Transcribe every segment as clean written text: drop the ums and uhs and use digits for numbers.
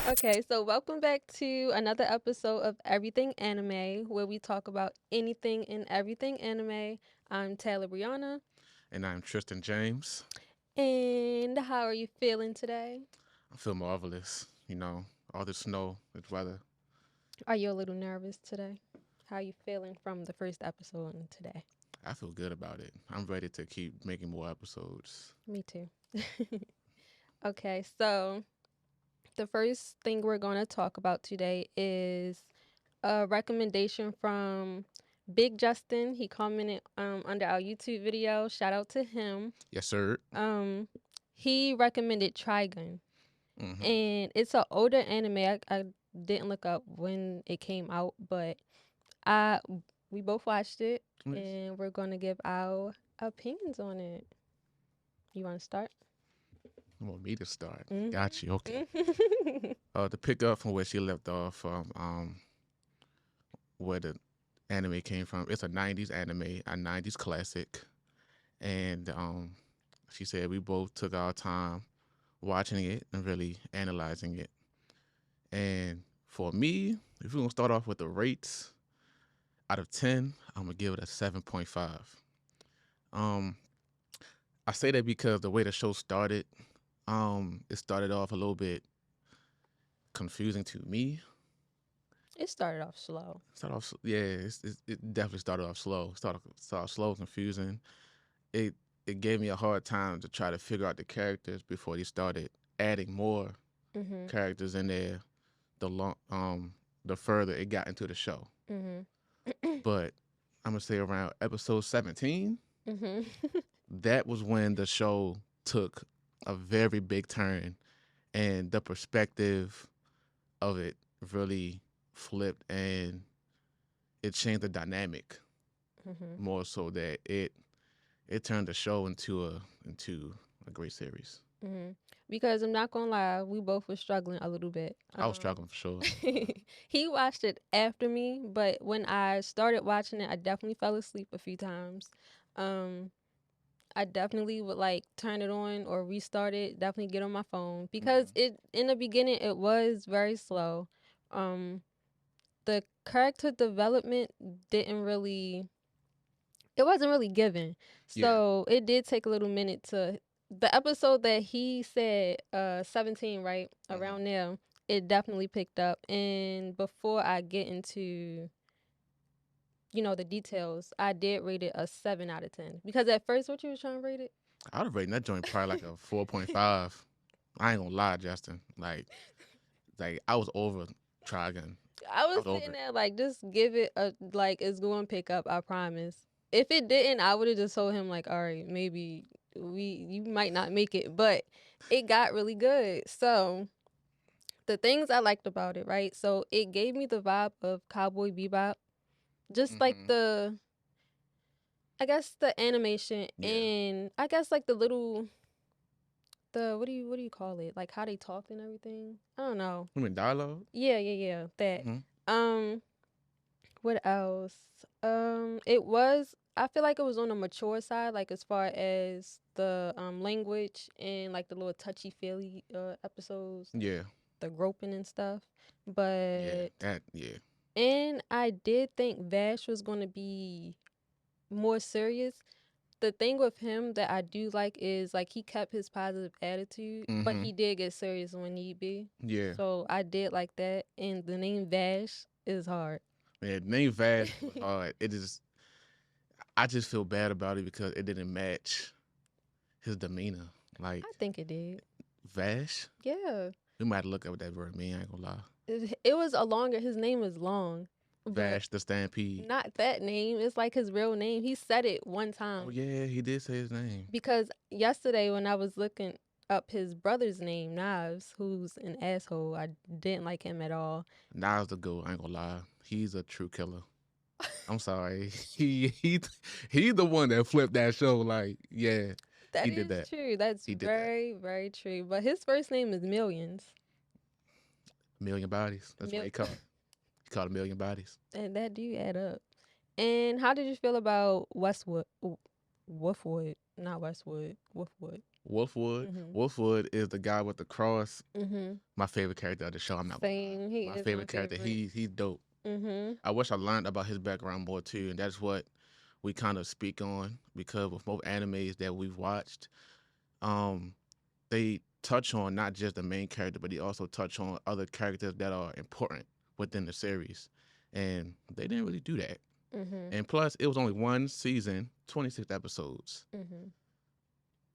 Okay, so welcome back to another episode of Everything Anime, where we talk about anything and everything anime. I'm TaylorBreana, And I'm Tristan James. and how are you feeling today? I feel marvelous. All the snow, the weather. Are you a little nervous today? How are you feeling from the first episode and today? I feel good about it. I'm ready to keep making more episodes. Me too. Okay, so the first thing we're going to talk about today is a recommendation from Big Justin. He commented under our YouTube video. Shout out to him. Yes, sir. Um, he recommended Trigun, Mm-hmm. and it's an older anime. I didn't look up when it came out, but I we both watched it, Nice. and we're gonna give our opinions on it. You want to start? You want me to start? Mm-hmm. Got you. Okay. To pick up from where she left off from, where the anime came from. It's a '90s anime, a '90s classic, and she said we both took our time watching it and really analyzing it. And for me, if we're gonna start off with the rates, out of 10, I'm gonna give it a 7.5. Um, I say that because the way the show started, it started off a little bit confusing to me. It started off slow. Yeah, it definitely started off slow. Started slow, confusing. It it gave me a hard time to try to figure out the characters before they started adding more Mhm. characters in there. The further it got into the show, Mhm. but I'm gonna say around episode 17, Mhm. that was when the show took a very big turn and the perspective of it really flipped and it changed the dynamic Mhm. more so that it turned the show into a great series. Mhm. Because I'm not gonna lie, we both were struggling a little bit. I was struggling for sure. He watched it after me, but when I started watching it, I definitely fell asleep a few times. Um, I definitely would like turn it on or restart it. Definitely get on my phone because Hmm. it in the beginning it was very slow. Um, the character development didn't really it wasn't really given. Yeah. So it did take a little minute to the episode that he said 17, right? Hmm. Around there, it definitely picked up. And before I get into, the details, I did rate it a 7 out of 10. Because at first what you was trying to rate I would have rated that joint probably like it? a 4.5. I ain't gonna lie, Justin. Like I was over Trigun. I I was was over sitting it. there like just give it a like it's going to pick up, I promise. If it didn't, I would have just told him like, all right, maybe you might not make it, but it got really good. So the things I liked about it, right? So it gave me the vibe of Cowboy Bebop, just like Hmm. I guess the animation Yeah. and I guess like the what do you call it? Like how they talked and everything. I don't know. I mean dialogue. Yeah, that. Hmm. Um, what else? It was. I feel like it was on the mature side, like as far as the language and like the little touchy feely episodes, Yeah. the groping and stuff. Yeah. But That. Yeah. and I did think Vash was going to be more serious. The thing with him that I do like is like he kept his positive attitude, but Hmm. he did get serious when need be. Yeah. So I did like that. And the name Vash is hard. Man, name Vash was hard. I just feel bad about it because it didn't match his demeanor. Like I think it did. Vash, Yeah. we might look up what that word mean. I ain't gonna lie. It was a longer, his name is long, but Vash the Stampede. not that name. It's like his real name. He said it one Oh time. yeah, he did say his name. Because yesterday when I was looking up his brother's name, Knives, who's an asshole, I didn't like him at all. Nas the goat. I ain't gonna lie. He's a true killer. I'm sorry. He the one that flipped that show. Like yeah, That he did is that. true. That's He did that. very, very true. But his first name is Millions. Million bodies. That's what Mil- he called. He called a million bodies. and that do add up. And how did you feel about Westwood? Wolfwood, not Westwood. Wolfwood. Wolfwood. Mhm. Wolfwood is the guy with the cross. Mhm. My favorite character of the show. I'm not gonna lie. Same. He My is my favorite character. favorite. He's dope. Mhm. I wish I learned about his background more too, and that's what we kind of speak on because with most animes that we've watched, um, they touch on not just the main character, but they also touch on other characters that are important within the series, and they didn't really do that. Mhm. And plus, it was only one season, 26 episodes. Mhm.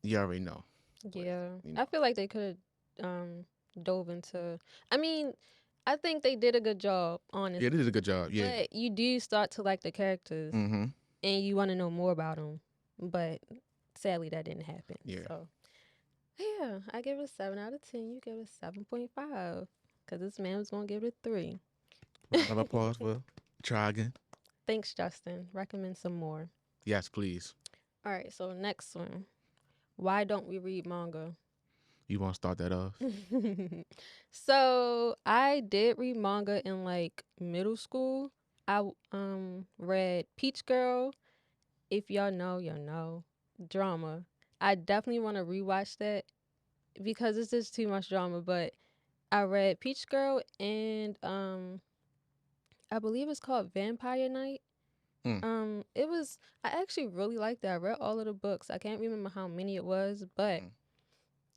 You already know, but Yeah. you know, I feel like they could have dove into. I mean, I think they did a good job, yeah, they honestly. did a good job. Yeah. But you do start to like the characters, Mm-hmm. and you want to know more about them. But sadly, that didn't happen. Yeah. So yeah, I give it a 7 out of 10. You give it a 7.5 because this man was gonna give it a 3. Round of applause for Trigun. Thanks, Justin. Recommend some more. Yes, please. All right, so next one. Why don't we read manga? You want to start that off? So I did read manga in like middle school. I read Peach Girl. If y'all know, y'all know. Drama. I definitely want to rewatch that because it's just too much drama. But I read Peach Girl and I believe it's called Vampire Night. Mm. It was I actually really liked that. I read all of the books. I can't remember how many it was, but Mm.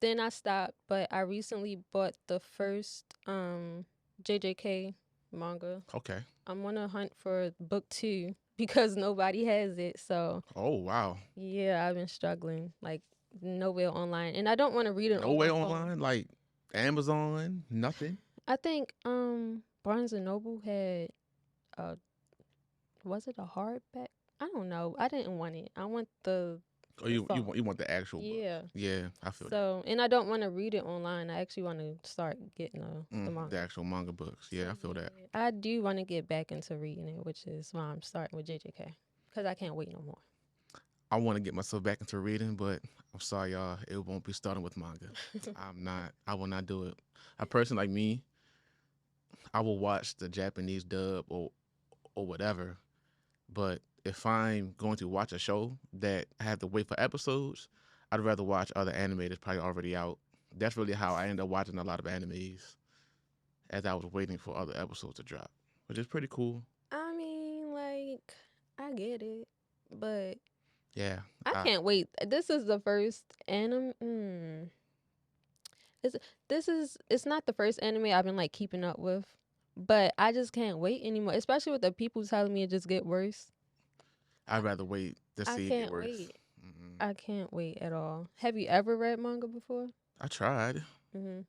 then I stopped. But I recently bought the first JJK manga. Okay. I'm on a hunt for book 2 because nobody has it. So Oh wow. yeah, I've been struggling like nowhere online, and I don't want to read it No on way my phone. online, like Amazon, nothing. I think Barnes and Noble had uh was it a hardback? I don't know. I didn't want it. I want Or the you soft. you want the actual book? Yeah. Yeah, I feel that. So, and I don't want to read it online. I actually want to start getting the The manga. actual manga books. So Yeah, I feel yeah, that. I do want to get back into reading it, which is why I'm starting with JJK because I can't wait no more. I want to get myself back into reading, but I'm sorry, y'all. It won't be starting with manga. I'm not. I will not do it. A person like me, I will watch the Japanese dub or whatever. But if I'm going to watch a show that I have to wait for episodes, I'd rather watch other anime that's probably already out. That's really how I end up watching a lot of animes, as I was waiting for other episodes to drop, which is pretty cool. I mean, like, I get it, but Yeah, I I can't wait. This is the first anime. It's, it's not the first anime I've been like keeping up with, but I just can't wait anymore. Especially with the people telling me it just get worse. I'd rather wait to I see it get can't worse. wait. Mm-mm. I can't wait at all. Have you ever read manga before? I tried. Mhm.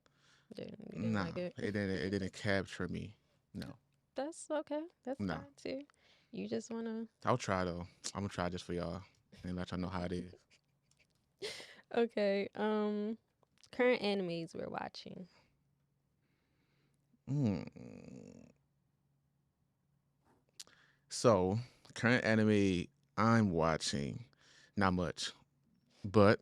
You didn't Nah, like it. it didn't capture me. No, That's okay. That's no. fine too. You just wanna. I'll try though. I'm gonna try just for y'all and let y'all know how it is. Okay. Current animes we're watching. Mm. So, current anime I'm watching, not much, but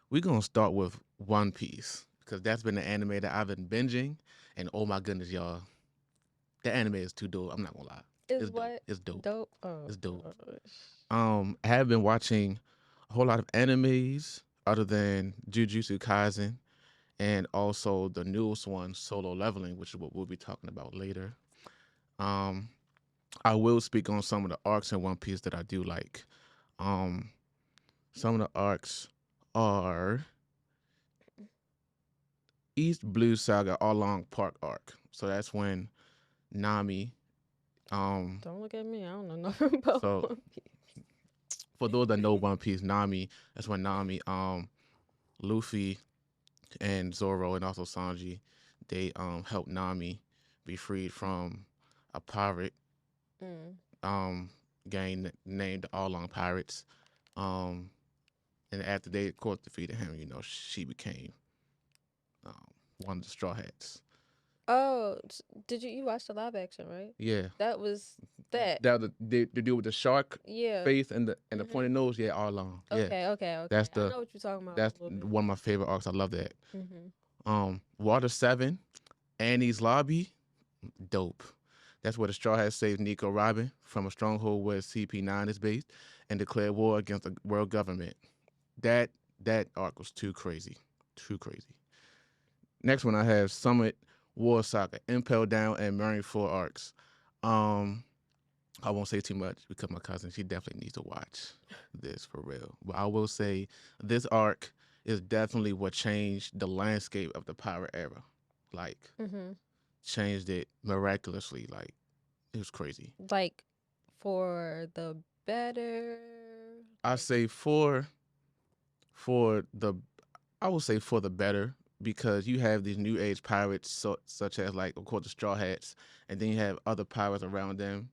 we're gonna start with One Piece because that's been the anime that I've been binging, and oh my goodness, y'all, the anime is too dope. I'm not gonna lie, Is it's dope. what It's dope. dope? Oh It's dope. gosh. I have been watching a whole lot of animes other than Jujutsu Kaisen and also the newest one, Solo Leveling, which is what we'll be talking about later. Um, I will speak on some of the arcs in One Piece that I do like. Um, some of the arcs are East Blue Saga All Along Park arc. So that's when Nami. Don't look at me. I don't know nothing about So One Piece. for those that know One Piece, Nami. That's when Nami, Luffy, and Zoro, and also Sanji, they help Nami be freed from a pirate Mm. um gang named the All Along Pirates. Um, and after they of course defeated him, she became one of the Straw Hats. Oh, did you watch the live action, right? Yeah, That was that. that the deal with the shark Yeah. face and the Mhm. pointed nose. Yeah, all along. Yeah, Okay, okay, okay. that's I the know what you're talking about that's a little bit. one of my favorite arcs. I love that. Mhm. Water 7, Annie's Lobby, dope. That's where the Straw Hats saved Nico Robin from a stronghold where CP9 is based and declared war against the world government. That That arc was too crazy. Too crazy. Next one I have Summit War Saga, Impel Down, and Marineford arcs. Um, I won't say too much because my cousin, she definitely needs to watch this for real. But I will say this arc is definitely what changed the landscape of the pirate era. Like, Mm-hmm. changed it miraculously. Like, it was crazy. Like for the better. I Like, say for the I would say for the better because you have these new age pirates such as like of course the Straw Hats, and then you have other pirates around them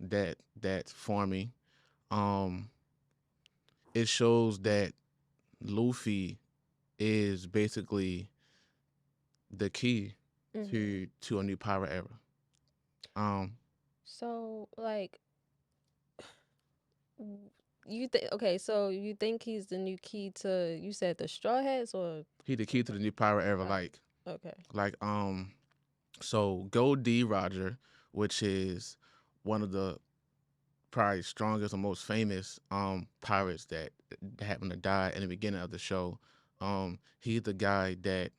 that's forming. Um, it shows that Luffy is basically the key mm-hmm. to a new pirate era. Um, So like you think okay, so you think he's the new key to you said the Straw Hats or he the key to the new pirate era. uh, okay. Like so Gold D Roger, which is one of the probably strongest and most famous pirates that happened to die in the beginning of the show. He's the guy that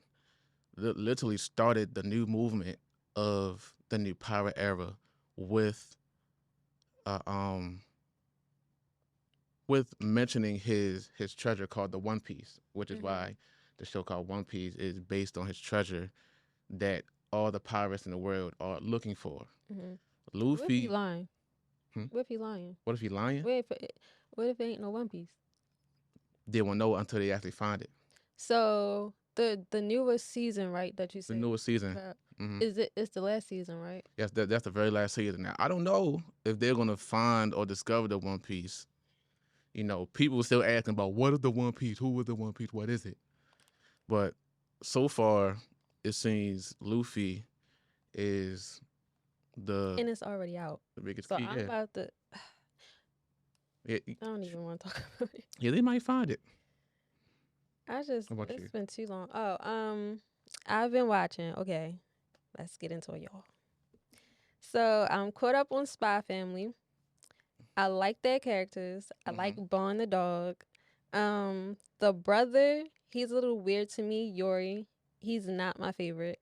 literally started the new movement of the new pirate era with uh, um with mentioning his treasure called the One Piece, which is Mm-hmm. why the show called One Piece is based on his treasure that all the pirates in the world are looking for. Mm-hmm. What if he Luffy, lying? hmm? What if he lying? What if he lying? What if it ain't no One Piece? They won't know until they actually find it. So the newest season, right? That you The said newest season. about Hmm. is it? It's the last season, right? Yes, that's the very last season. Now I don't know if they're gonna find or discover the One Piece. You know, people still asking about what is the One Piece? Who is the One Piece? What is it? But so far, it seems Luffy is the And it's already out. the biggest So key. I'm Yeah, about to. yeah, I don't even want to talk about it. yeah. They might find it. I just How about you? it's been too long. Oh, I've been watching. Okay, let's get into it, y'all. So I'm caught up on Spy Family. I like their characters. I like Hmm. Bond the dog. The brother, he's a little weird to me. Yori, he's not my favorite.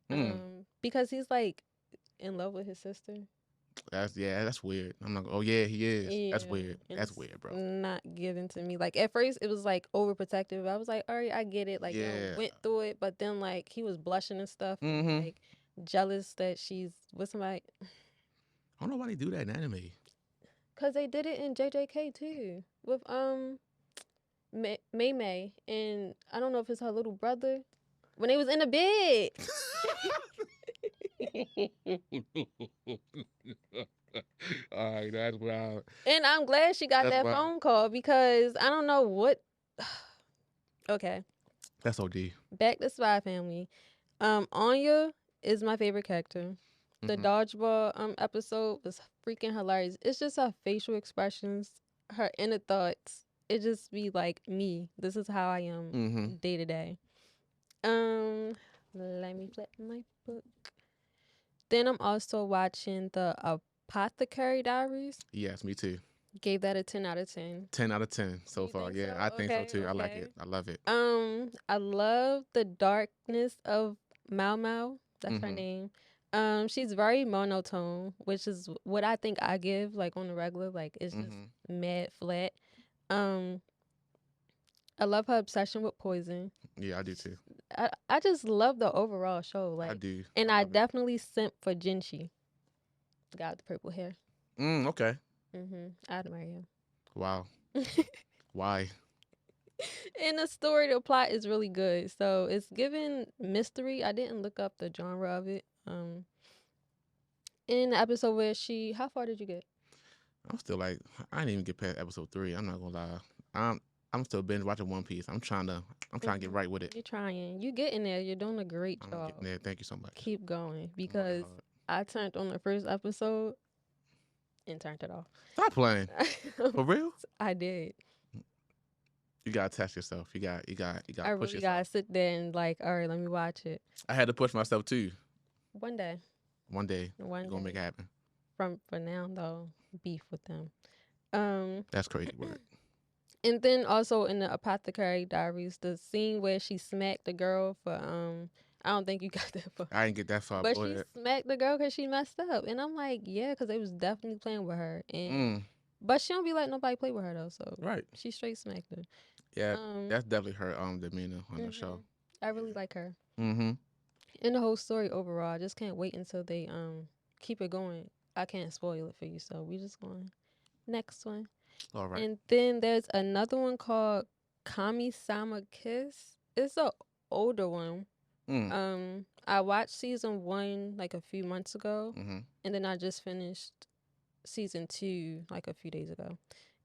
Mm. Because he's like in love with his sister. That's weird. I'm not. Oh yeah, he is. That's Yeah, weird. and That's it's weird, bro. not given to me. Like at first, it was like overprotective. I was like, all right, I get it. Like y'all Yeah. went through it, but then like he was blushing and stuff, and Mm-hmm. like jealous that she's with somebody. I don't know why they do that in anime. Cause they did it in JJK too with May May, and I don't know if it's her little brother when they was in the bed. All right, that's wild. And I'm glad she got That's that wild. phone call because I don't know what. Okay, That's OD. back to Spy Family. Anya is my favorite character. The Mm-hmm. dodgeball episode was freaking hilarious. It's just her facial expressions, her inner thoughts. It just be like me. This is how I am Mm-hmm. day to day. Let me flip my book. Then I'm also watching the Apothecary Diaries. Yes, me too. Gave that a 10 out of 10. 10 out of 10 so You far. think Yeah, so? I think so Okay, too. I like okay. it. I love it. I love the darkness of Mau Mau. That's her Mm-hmm. name. She's very monotone, which is what I think I give like on the regular. Like it's just Mm-hmm. mad flat. Um, I love her obsession with poison. Yeah, I do too. I just love the overall show. I Like, do. and I I love it. definitely simp for Jinchi, the guy with the purple hair. Okay. I'd marry Wow. him. Why? And the story, the plot is really good. So it's given mystery. I didn't look up the genre of it. In the episode where how far did you get? I'm still like, I didn't even get past episode 3. I'm not gonna lie. I'm I'm still binge watching One Piece. I'm trying to get right with it. You're trying. You getting there. You're doing a great I'm job. getting there. Thank you so much. Keep going I'm working because hard. I turned on the first episode and turned it off. Stop playing. For real? I did. You gotta test yourself. You I gotta push really yourself. gotta sit there and like, all right, let me watch it. I had to push myself too. One day. One day One we're gonna make it day. happen. For now though, beef with them. Um That's crazy word. And then also in the Apothecary Diaries, the scene where she smacked the girl for I don't think you got that far. I didn't get that far. But Go she ahead. smacked the girl because she messed up, and I'm like, yeah, because they was definitely playing with her, and Mm, but she don't be letting nobody play with her though, so right. she straight smacked her. Yeah, Um, that's definitely her demeanor on the mhm. show. I really like her, Mm-hmm. and the whole story overall. I just can't wait until they keep it going. I can't spoil it for you, so we just going next one. All right. And then there's another one called Kami Sama Kiss. It's a older one. Mm. I watched season 1 like a few months ago, Mm-hmm. and then I just finished season 2 like a few days ago.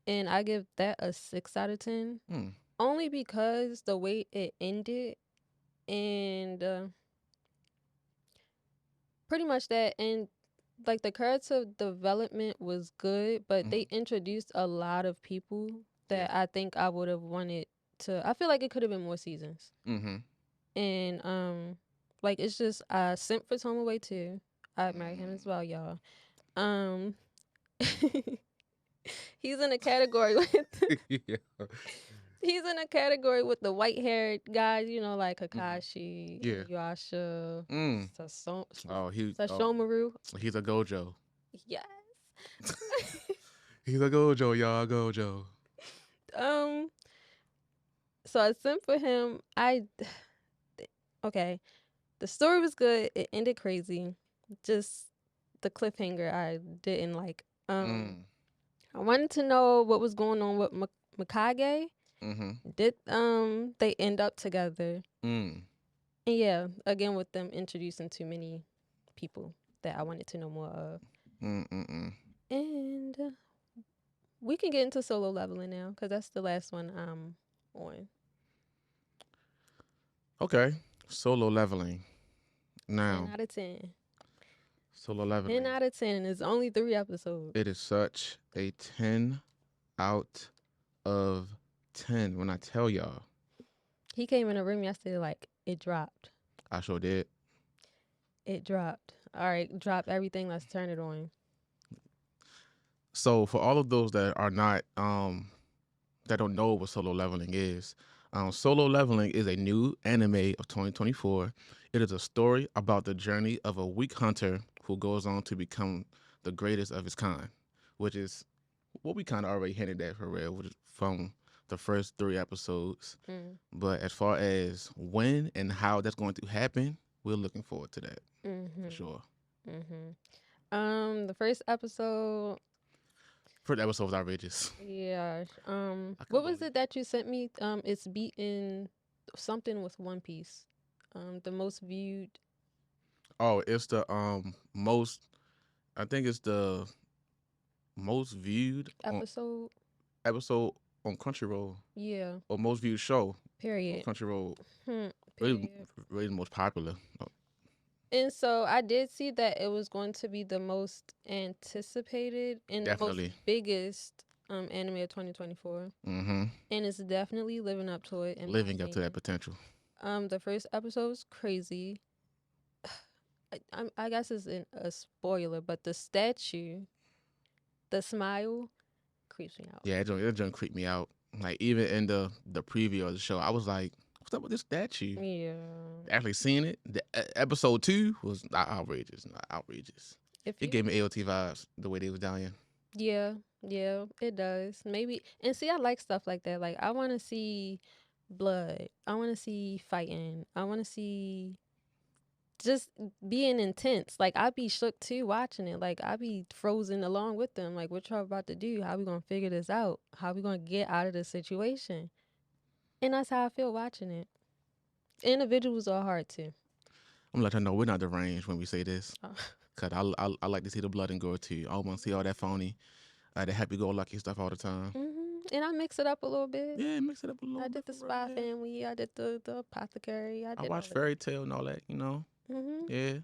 And I give that a 6 out of 10 Mm. only because the way it ended and pretty much that, and like the character development was good, but they Mm-hmm. introduced a lot of people Yeah. that I think I would have wanted to. I feel like it could have been more seasons. Mm-hmm. And like it's just I simp for Tom Away too. I marry him as Mm. well, y'all. Um he's in a category with Yeah. he's in a category with the white haired guys, you know, like Mm-hmm. Kakashi, Yeah. Inuyasha, Mm. Saso- Oh, Sashomaru. he's a Gojo. Yes. He's a Gojo, y'all. Gojo. um so I simp for him. Okay. The story was good. It ended crazy. Just the cliffhanger I didn't like. Mm. I wanted to know what was going on with Mikage. Mm-hmm. Did they end up together? Mm. And yeah, again with them introducing too many people that I wanted to know more of. Mm-mm-mm. And we can get into solo leveling now because that's the last one I'm on. Okay. Solo leveling. 10 Now, out of 10. solo 10 leveling. out of 10. It's only 3 episodes. It is such a 10 out of 10 when I tell y'all. He came in the room yesterday like, it dropped. I sure did. It dropped. All right, drop everything. Let's turn it on. So for all of those that are not that don't know what solo leveling is, solo leveling is a new anime of 2024. It is a story about the journey of a weak hunter who goes on to become the greatest of his kind, which is what we kind of already hinted at for real from the first 3 episodes. Mm. But as far as when and how that's going to happen, we're looking forward to that for Mm-hmm. sure. Mm-hmm. The first episode. First episode was outrageous. Yeah. I What couldn't was believe. it that you sent me? It's beaten something with One Piece. The most viewed Oh, it's the most. I think it's the most viewed episode. episode on Crunchyroll, Yeah. or most viewed show on Period. Crunchyroll. Really, Period. really the most popular. Oh, And so I did see that it was going to be the most anticipated and the most definitely. biggest anime of 2024. Mm-hmm. And it's definitely living up to it in my Living up to that opinion. potential. The first episode was crazy. I guess it's a spoiler, but the statue, the smile, creeps me out. Yeah, it just creeped me out. Like even in the preview of the show, I was like, "What's up with this statue?" Yeah. Actually seeing it, episode 2 was outrageous. Outrageous. If It you, gave me AOT vibes the way they was dying. yeah, yeah, it does. Maybe, and see, I like stuff like that. Like, I want to see blood. I want to see fighting. I want to see just being intense. Like, I'd be shook too watching it. Like, I'd be frozen along with them. Like, what y'all about to do? How we gonna figure this out? How we gonna get out of this situation? And that's how I feel watching it. Individuals are hard too. I'm gonna let her know we're not deranged when we say this. Oh. Cause I like to see the blood and gore too. I don't want to see all that phony, the happy-go-lucky stuff all the time. And I mix it up a little bit. Yeah, mix it up a little I bit. did the For real, Spy yeah. Family. I did the Apothecary. I I did all watch of that. Fairy Tale and all that, you know. Yeah,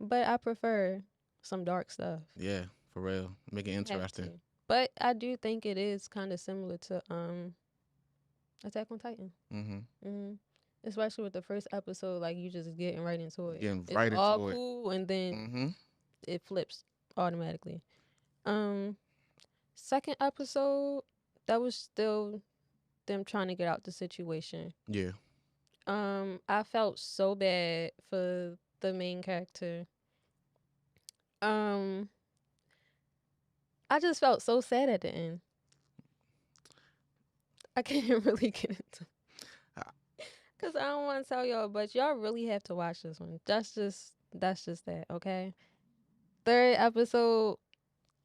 But I prefer some dark stuff. yeah, for real. Make it Have interesting. to. But I do think it is kind of similar to Attack on Titan. Especially with the first episode, like you just getting right into it. Getting It's right all into it. cool, and then it flips automatically. Second episode, that was still them trying to get out the situation. Yeah. I felt so bad for the main character. Um, I just felt so sad at the end. I can't really get into because I don't want to tell y'all, but y'all really have to watch this one. That's just that, okay? Third episode,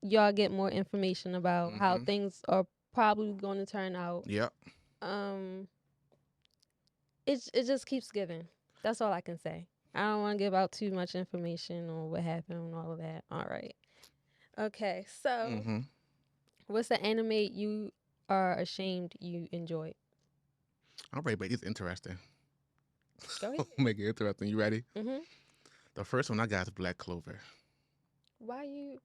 y'all get more information about how things are probably going to turn out. Yep. Um, it just keeps giving. That's all I can say. I don't want to give out too much information on what happened and all of that. All right. Okay, so what's the anime you are ashamed you enjoyed? All right, but it's interesting. Go ahead. Make it interesting. You ready? Mhm. The first one I got is Black Clover. Why you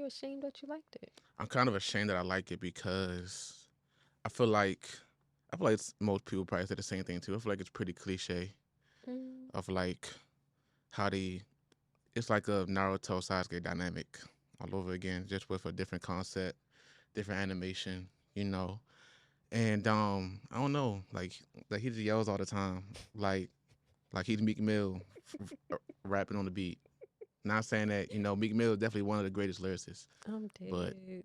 ashamed that you liked it? I'm kind of ashamed that I like it because I feel like most people probably say the same thing too. I feel like it's pretty cliche of like how it's like a Naruto Sasuke dynamic all over again, just with a different concept, different animation, you know. And I don't know, like he just yells all the time, like he's Meek Mill rapping on the beat. Not saying that Meek Mill is definitely one of the greatest lyricists, I'm but dead.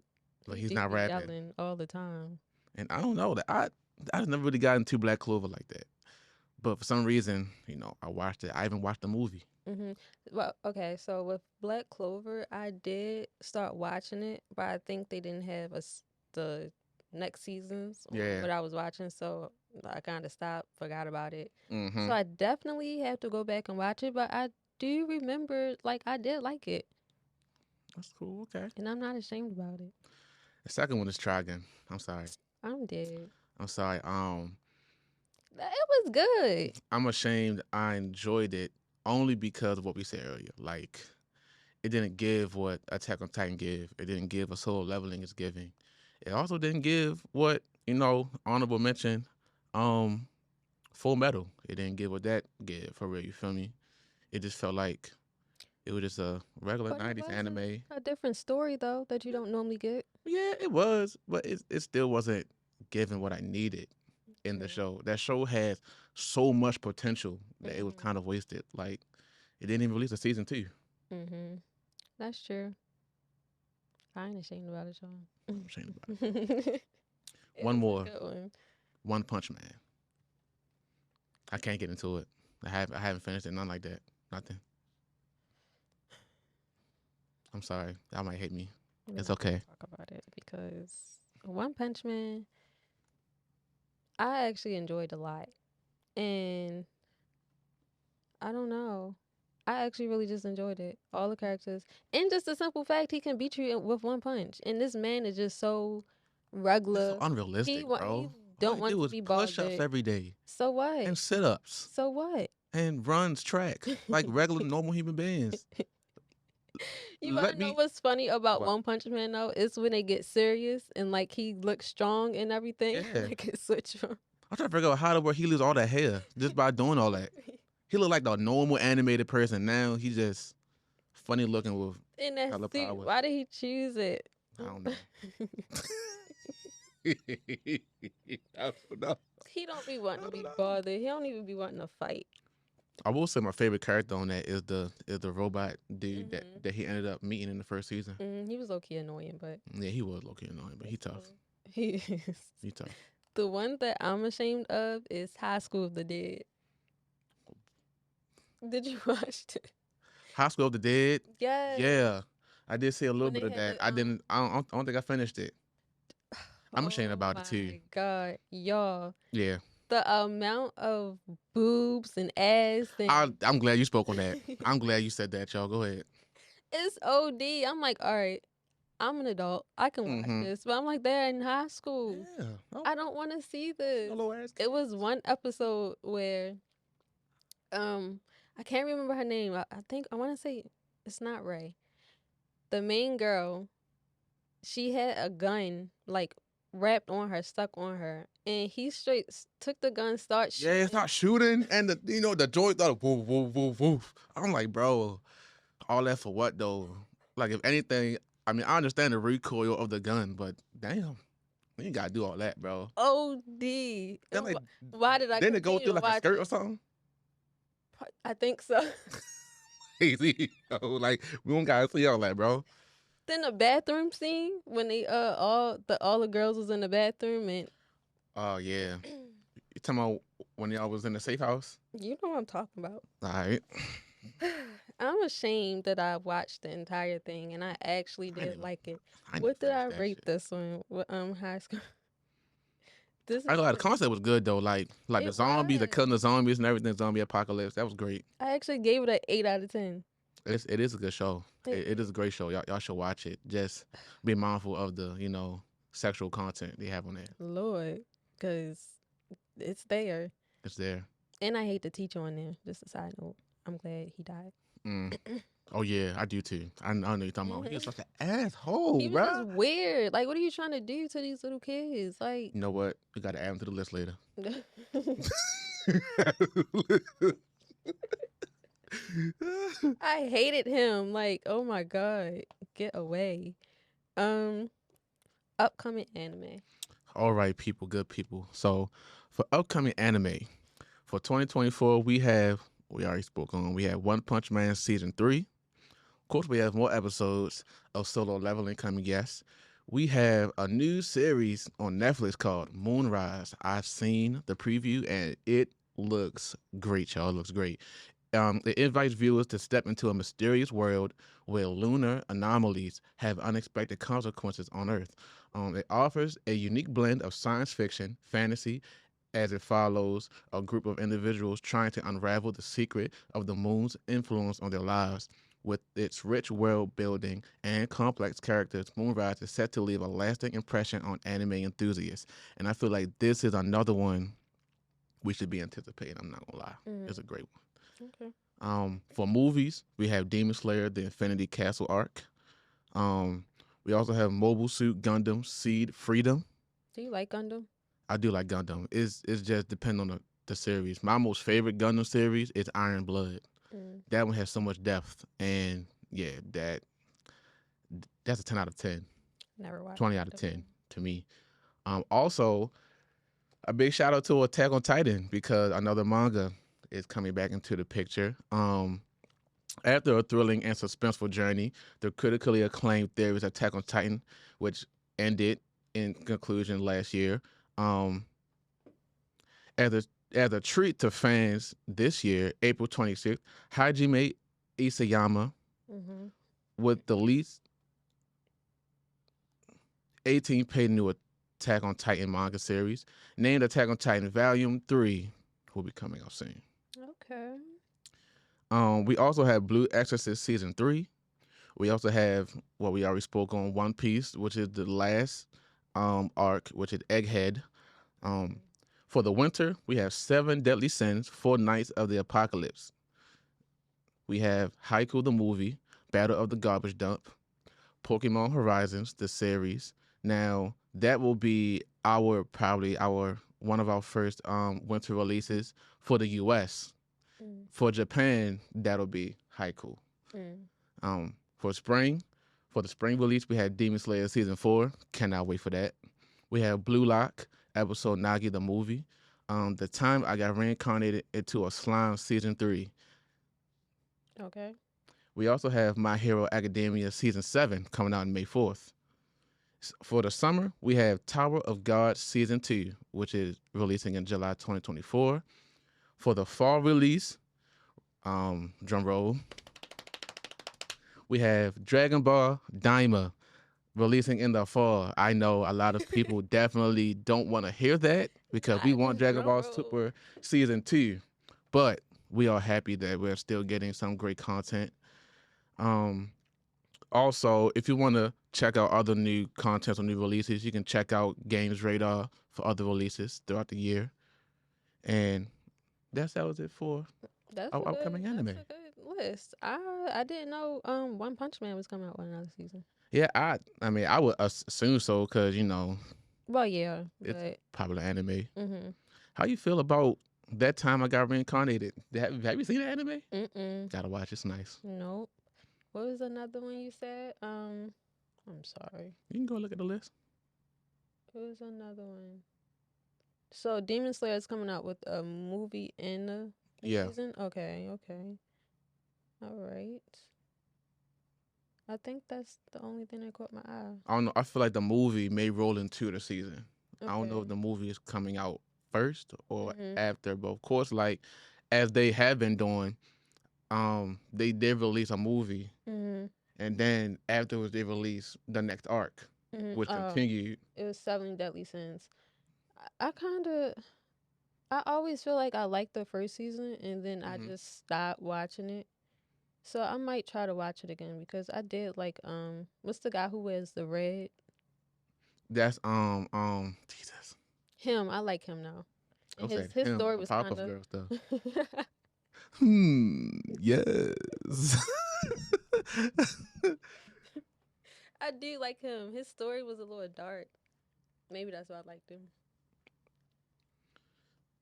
he's Do not be rapping. yelling all the time. And I don't know that I never really got into Black Clover like that. But for some reason, I watched it. I even watched the movie. Well, okay, so with Black Clover, I did start watching it, but I think they didn't have the next seasons on Yeah. what I was watching, so I kind of stopped, forgot about it. Mm-hmm. So I definitely have to go back and watch it, but I do remember, like, I did like it. That's cool. Okay. And I'm not ashamed about it. The second one is Trigun. I'm sorry. I'm dead. I'm sorry. It was good. I'm ashamed. I enjoyed it only because of what we said earlier. Like, it didn't give what Attack on Titan give. It didn't give what Solo Leveling is giving. It also didn't give what honorable mention, Full Metal. It didn't give what that give for real. You feel me? It just felt like it was just a regular But it 90s wasn't anime. a different story, though, that you don't normally get. Yeah, it was, but it still wasn't giving what I needed in the show. That show has so much potential that it was kind of wasted. Like, it didn't even release a season 2. That's true. I ain't ashamed about it, y'all. I'm ashamed about it. One more. One Punch Man. I can't get into it. I haven't finished it. Nothing like that. Nothing. I'm sorry. Y'all might hate me. It's okay. Talk about it because One Punch Man, I actually enjoyed a lot, and I don't know. I actually really just enjoyed it. All the characters, and just the simple fact he can beat you with one punch. And this man is just so regular. That's so unrealistic, bro. He don't want to be bothered. Push-ups every day. So what? And sit-ups. So what? And runs track like regular normal human beings. You wanna know what's funny about One Punch Man though? It's when they get serious and like he looks strong and everything. Yeah. Like it switch from. I'm trying to figure out how to where he lose all that hair just by doing all that. He looked like the normal animated person. Now he's just funny looking with color powers. Why did he choose it? I don't know. I don't know. He don't be wanting to be bothered. He don't even be wanting to fight. I will say my favorite character on that is the robot dude that he ended up meeting in the first season. He was low key annoying, but yeah, he was low key annoying, but he tough. He is. He tough. The one that I'm ashamed of is High School of the Dead. Did you watch it? High School of the Dead? Yes. Yeah. I did see a little bit of that. I don't think I finished it. I'm ashamed about it too. Oh my God, y'all. Yeah. The amount of boobs and ass and I'm glad you spoke on that. I'm glad you said that, y'all. Go ahead. It's OD. I'm like, all right, I'm an adult. I can watch this. But I'm like, they're in high school. Yeah. I don't want to see this. Ass it was one episode where I can't remember her name. I think I want to say it's not Ray. The main girl, she had a gun like wrapped on her, stuck on her, and he straight took the gun, start shooting. Yeah, start shooting, and the joint started woof woof woof woof. I'm like, bro, all that for what though? Like, if anything, I mean, I understand the recoil of the gun, but damn, You ain't gotta do all that, bro. OD. Then like, Why did I didn't it go continue through to like a watch skirt or it? something? I think so. Crazy. Like we don't gotta see all that, bro. Then the bathroom scene when they all the girls was in the bathroom and Oh yeah. You talking about when y'all was in the safe house? you know what I'm talking about. All right. I'm ashamed that I watched the entire thing and I actually I did didn't. like it. I didn't What did finish I that rate shit. this one? What high school? This I is know the concept was good though. Like the it zombies, the was. killing the zombies and everything, zombie apocalypse. That was great. I actually gave it an 8 out of 10. It is a good show. It, It is a great show. Y'all should watch it. Just be mindful of the sexual content they have on there. Lord, because it's there. It's there. And I hate the teacher on there. Just a side note. I'm glad he died. Mm. Oh yeah, I do too. I know you're talking about. He was such an He asshole, was just bruh. weird. Like, what are you trying to do to these little kids? Like, You know what? We got to add him to the list later. I hated him. Like, oh my god, get away. Um, upcoming anime. All right, people, good people. So, for upcoming anime for 2024, we already spoke on. We have One Punch Man season 3. Of course, we have more episodes of Solo Leveling coming. Yes, we have a new series on Netflix called Moonrise. I've seen the preview and it looks great, y'all. It looks great. It invites viewers to step into a mysterious world where lunar anomalies have unexpected consequences on Earth. It offers a unique blend of science fiction, fantasy, as it follows a group of individuals trying to unravel the secret of the moon's influence on their lives. With its rich world building and complex characters, Moonrise is set to leave a lasting impression on anime enthusiasts. And I feel like this is another one we should be anticipating. I'm not gonna lie, it's a great one. For movies, we have Demon Slayer: The Infinity Castle arc. We also have Mobile Suit Gundam: Seed Freedom. Do you like Gundam? I do like Gundam. It's just depend on the series. My most favorite Gundam series is Iron Blood. That one has so much depth, and yeah, that's a 10 out of 10. Never watched. 20 out of 10 to me. Also, a big shout out to Attack on Titan because another manga is coming back into the picture. After a thrilling and suspenseful journey, the critically acclaimed series Attack on Titan, which ended in conclusion last year, as a treat to fans this year, April 26th, Hajime Isayama, with the least 18-page new Attack on Titan manga series, named Attack on Titan Volume 3, will be coming out soon. Okay. We also have Blue Exorcist Season 3. We also have what we already spoke on, One Piece, which is the last arc, which is Egghead. For the winter, we have Seven Deadly Sins, Four Nights of the Apocalypse. We have Haiku the movie, Battle of the Garbage Dump, Pokemon Horizons, the series. Now, that will be probably one of our first winter releases for the US. For Japan, that'll be Haiku. For the spring release, we had Demon Slayer Season 4. Cannot wait for that. We have Blue Lock, episode Nagi the movie. The time I got reincarnated into a slime Season 3. Okay. We also have My Hero Academia Season 7 coming out on May 4th. For the summer, we have Tower of God Season 2, which is releasing in July 2024. For the fall release, drum roll, we have Dragon Ball Daima releasing in the fall. I know a lot of people definitely don't want to hear that because we want Dragon Ball Super Season 2, but we are happy that we're still getting some great content. Also, if you want to check out other new content or new releases, you can check out Games Radar for other releases throughout the year. And that was it for our upcoming anime. That's a good list. I didn't know One Punch Man was coming out with another season. Yeah, I mean, I would assume so because, Well, yeah, it's popular anime. Mm-hmm. How you feel about that time I got reincarnated? Have you seen the anime? Mm-mm. Gotta watch. It's nice. Nope. What was another one you said? I'm sorry. You can go look at the list. It was another one. So Demon Slayer is coming out with a movie and a new Yeah, season. Okay, okay, all right. I think that's the only thing that caught my eye. I don't know. I feel like the movie may roll into the season. I don't know if Okay. the movie is coming out first or Mhm. after. But of course, like as they have been doing, they did release a movie, Mhm. and then afterwards they released the next arc, Mhm. which Oh, continued. it was Seven Deadly Sins. I kind of. I always feel like I liked the first season, and then I Hmm. just stopped watching it. So I might try to watch it again because I did like what's the guy who wears the red? That's Jesus. Him. I like him now. I And said his him, story the was kind Powerpuff of Girl stuff. Yes. I do like him. His story was a little dark. Maybe that's why I liked him.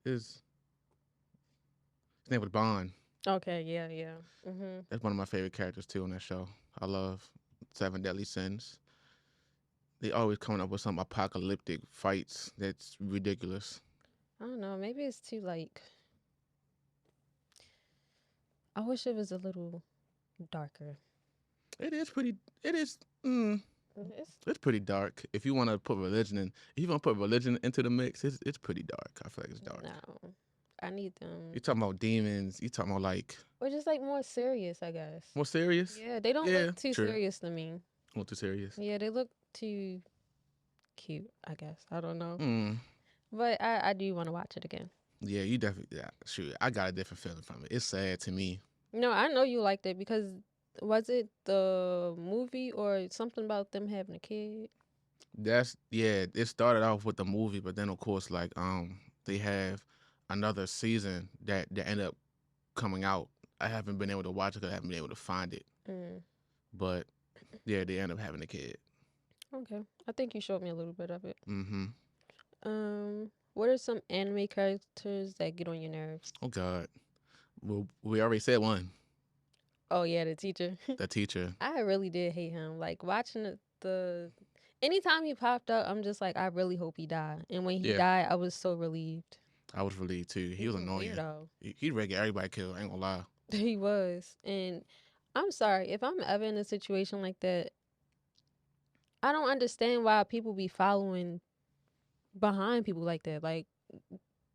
His name was Bond. Okay, yeah, yeah. Mhm. That's one of my favorite characters too on that show. I love Seven Deadly Sins. They always coming up with some apocalyptic fights that's ridiculous. I don't know. Maybe it's too like. I wish it was a little darker. It is pretty. It is. Mm, It's it's pretty dark. If you want to put religion in, if you want to put religion into the mix, it's pretty dark. I feel like it's dark. no. I need You them. talking about demons? You talking about like Or just like more serious, I guess. more serious? Yeah, they don't Yeah, look too true. serious to me. Not too serious. Yeah, they look too cute, I guess. I don't know. Mm. But I do want to watch it again. Yeah, you definitely. Yeah, shoot, I got a different feeling from it. It's sad to me. No, I know you liked it because was it the movie or something about them having a kid? That's yeah. It started off with the movie, but then of course, like they have another season that ended up coming out. I haven't been able to watch it because I haven't been able to find it. Mm, But yeah, they end up having a kid. okay. I think you showed me a little bit of it. Mm-hmm. What are some anime characters that get on your nerves? Oh God. Well, we already said one. Oh yeah, the teacher. The teacher. I really did hate him. Like watching the anytime he popped up, I'm just like, I really hope he died. And when he Yeah, died, I was so relieved. I was relieved too. He He was was a annoying. weirdo. He ready to get everybody killed. I ain't gonna lie. He was. And I'm sorry, if I'm ever in a situation like that, I don't understand why people be following behind people like that. Like,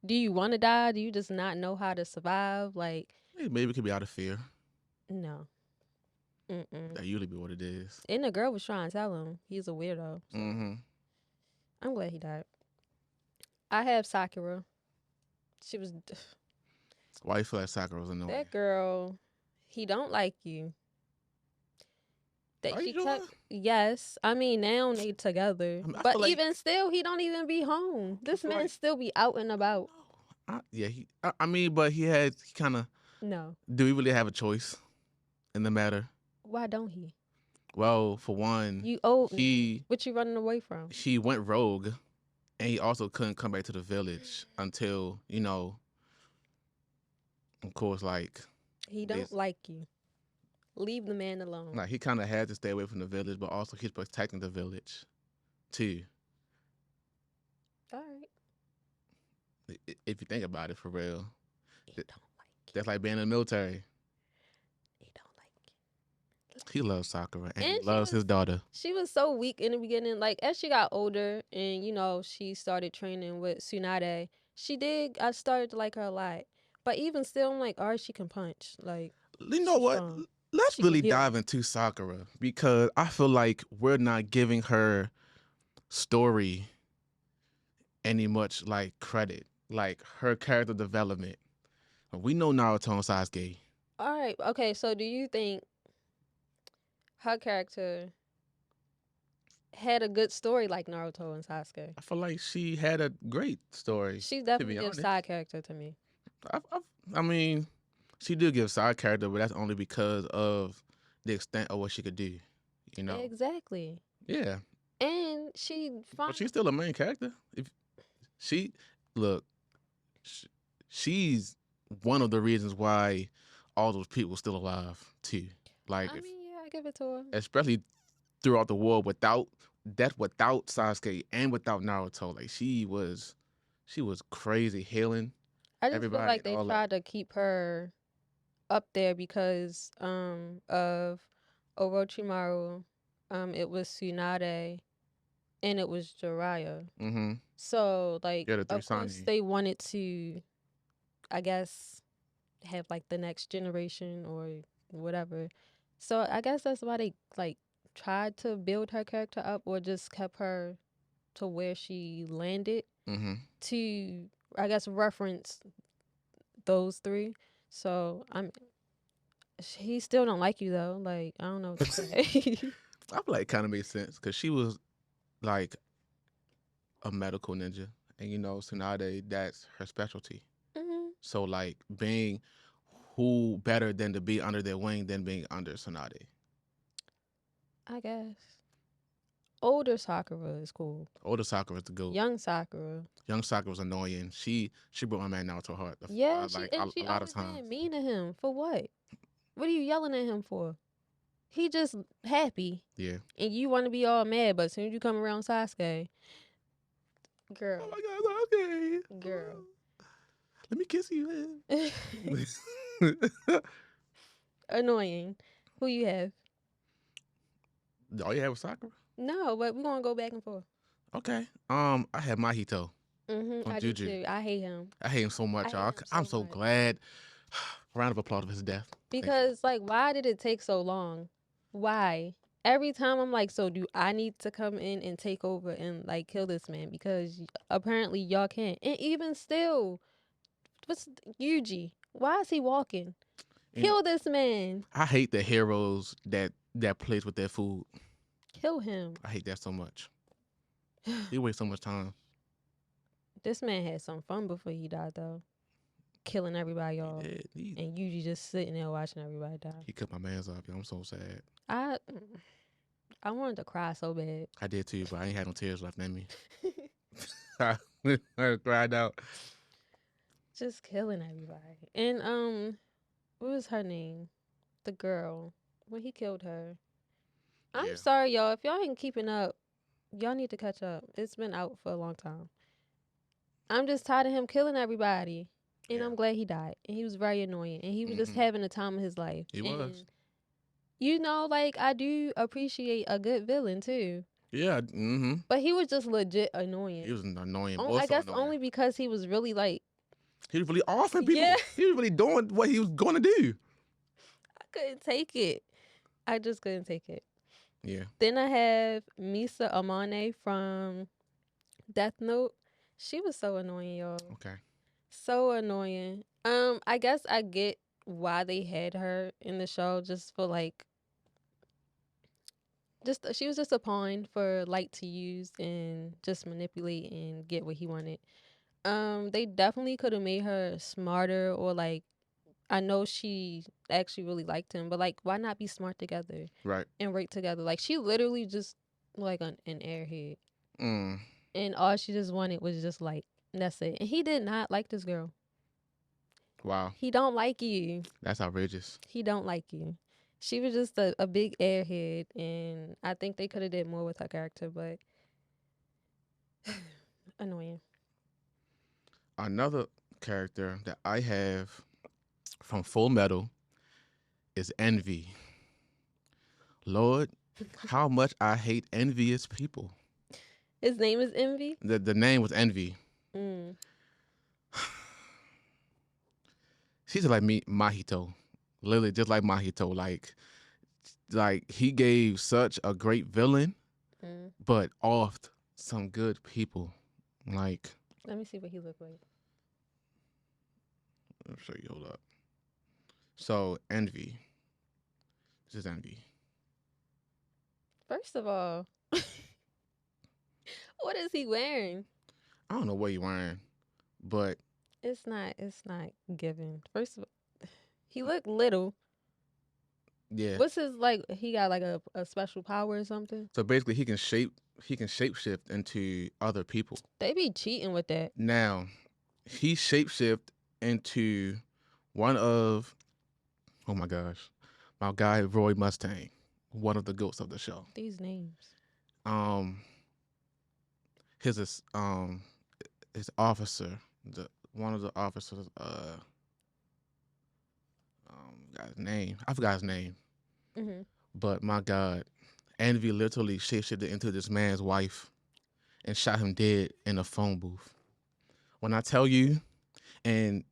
do you want to die? Do you just not know how to survive? Like, Maybe it could be out of fear. no. Mm-mm. That usually be what it is. And the girl was trying to tell him he's a weirdo. So Mm-hmm. I'm glad he died. I have Sakura. She was Why you feel like Sakura was annoying? that girl. He don't like you. That Are you she sure? kept. Yes, I mean now they together, I mean, I but feel like even still, he don't even be home. I This feel man like still be out and about. yeah. I mean, but he kind of. No, Do we really have a choice in the matter? why don't he? Well, for one, You old now. he What you running away from? he went rogue, and he also couldn't come back to the village until of course, like He they, don't like you. Leave the man alone. like he kind of had to stay away from the village, but also he's protecting the village too. All right. If you think about it, for real, He Th- don't like you. that's like being in the military. He don't like He loves Sakura and he And loves his daughter. she was so weak in the beginning. Like as she got older and she started training with Tsunade, I started to like her a lot. But even still I'm like, all right, she can punch. Like You know she's what? strong. Let's She can really heal. dive into Sakura because I feel like we're not giving her story any much like credit, like her character development. We know Naruto and Sasuke. All right. Okay, so do you think her character had a good story like Naruto and Sasuke? I feel like she had a great story. She's To be definitely a honest, side character to me. I mean, she did give side character, but that's only because of the extent of what she could do. You know? Exactly. Yeah, And she but found she's still a main character. If she look, sh- she's one of the reasons why all those people still alive too. Like, I mean, yeah, I give it to her. especially throughout the war, without that's without Sasuke and without Naruto. Like she was crazy healing I just feel everybody like and they all that. tried to keep her up there because of Orochimaru. It was Tsunade and it was Jiraiya. Mm-hmm. So like Yeah, the three of course Sanji. they wanted to, I guess, have like the next generation or whatever. So I guess that's why they like tried to build her character up or just kept her to where she landed Mm-hmm. to, I guess, reference those three. So he still don't like you though. Like I don't know what to say. I feel like it kind of made sense because she was like a medical ninja, and Tsunade, that's her specialty. hmm So like being who better than to be under their wing than being under Tsunade. I guess older Sakura is cool. Older Sakura's the goat. Young Sakura, Young Sakura was annoying. She broke my man Naruto heart. yeah, Like she a lot of always times. being mean to him for what? What are you yelling at him for? He just happy, Yeah. and you want to be all mad, but as soon as you come around Sasuke, Oh girl, my God, okay. girl. Let me kiss you. Annoying. Who you have? All you have was Sakura. No, but we're gonna go back and forth. Okay. I had Mahito on I do Juju. too. I hate him. I hate him so I much, hate y'all. him I'm so so much. glad. Round of applause for his death. Thank you. Because like, why did it take so long? Why? Every time I'm like, so do I need to come in and take over and like kill this man? Because apparently y'all can't. And even still, what's Yuji? Why is he walking? You know, Kill this man. I hate the heroes that plays with their food. Kill him. I hate that so much. He wastes so much time. This man had some fun before he died, though. Killing everybody off. And Yuji just sitting there watching everybody die. He cut my man's off. Yo, I'm so sad. I wanted to cry so bad. I did too, but I ain't had no tears left in me. I cried out. Just killing everybody. And what was her name? The girl. When he killed her. I'm Yeah. sorry, y'all. If y'all ain't keeping up, y'all need to catch up. It's been out for a long time. I'm just tired of him killing everybody. And Yeah. I'm glad he died. And he was very annoying. And he was just having the time of his life. He was. Like, I do appreciate a good villain, too. Yeah. Mm-hmm. But he was just legit annoying. He was annoying. I guess only because he was really, like... He was really offering people. Yeah. He was really doing what he was going to do. I couldn't take it. I just couldn't take it. Yeah. Then I have Misa Amane from Death Note. She was so annoying, y'all. Okay. So annoying. I guess I get why they had her in the show, just for like, she was just a pawn for Light to use and just manipulate and get what he wanted. They definitely could have made her smarter, or like, I know she actually really liked him, but like, why not be smart together? Right. And work together? Like, she literally just like an airhead. Mm. And all she just wanted was just like, that's it. And he did not like this girl. Wow. He don't like you. That's outrageous. He don't like you. She was just a big airhead, and I think they could have did more with her character, but annoying. Another character that I have from Full Metal is Envy. Lord, how much I hate envious people. His name is Envy? The name was Envy. Mm. She's like me, Mahito. Literally just like Mahito. Like he gave such a great villain, but off some good people. Like, let me see what he looked like. I'll show you. Hold up. So Envy. This is Envy. First of all, what is he wearing? I don't know what he's wearing, but it's not given. First of all, he looked little. Yeah. What's his, like, he got like a special power or something? So basically he can shapeshift into other people. They be cheating with that. Now, he shapeshift into one of, oh my gosh, my guy Roy Mustang, one of the goats of the show. These names. um his um his officer, one of the officers, got his name. I forgot his name. Mhm. But my God, Envy literally shapeshifted into this man's wife and shot him dead in a phone booth. When I tell you, and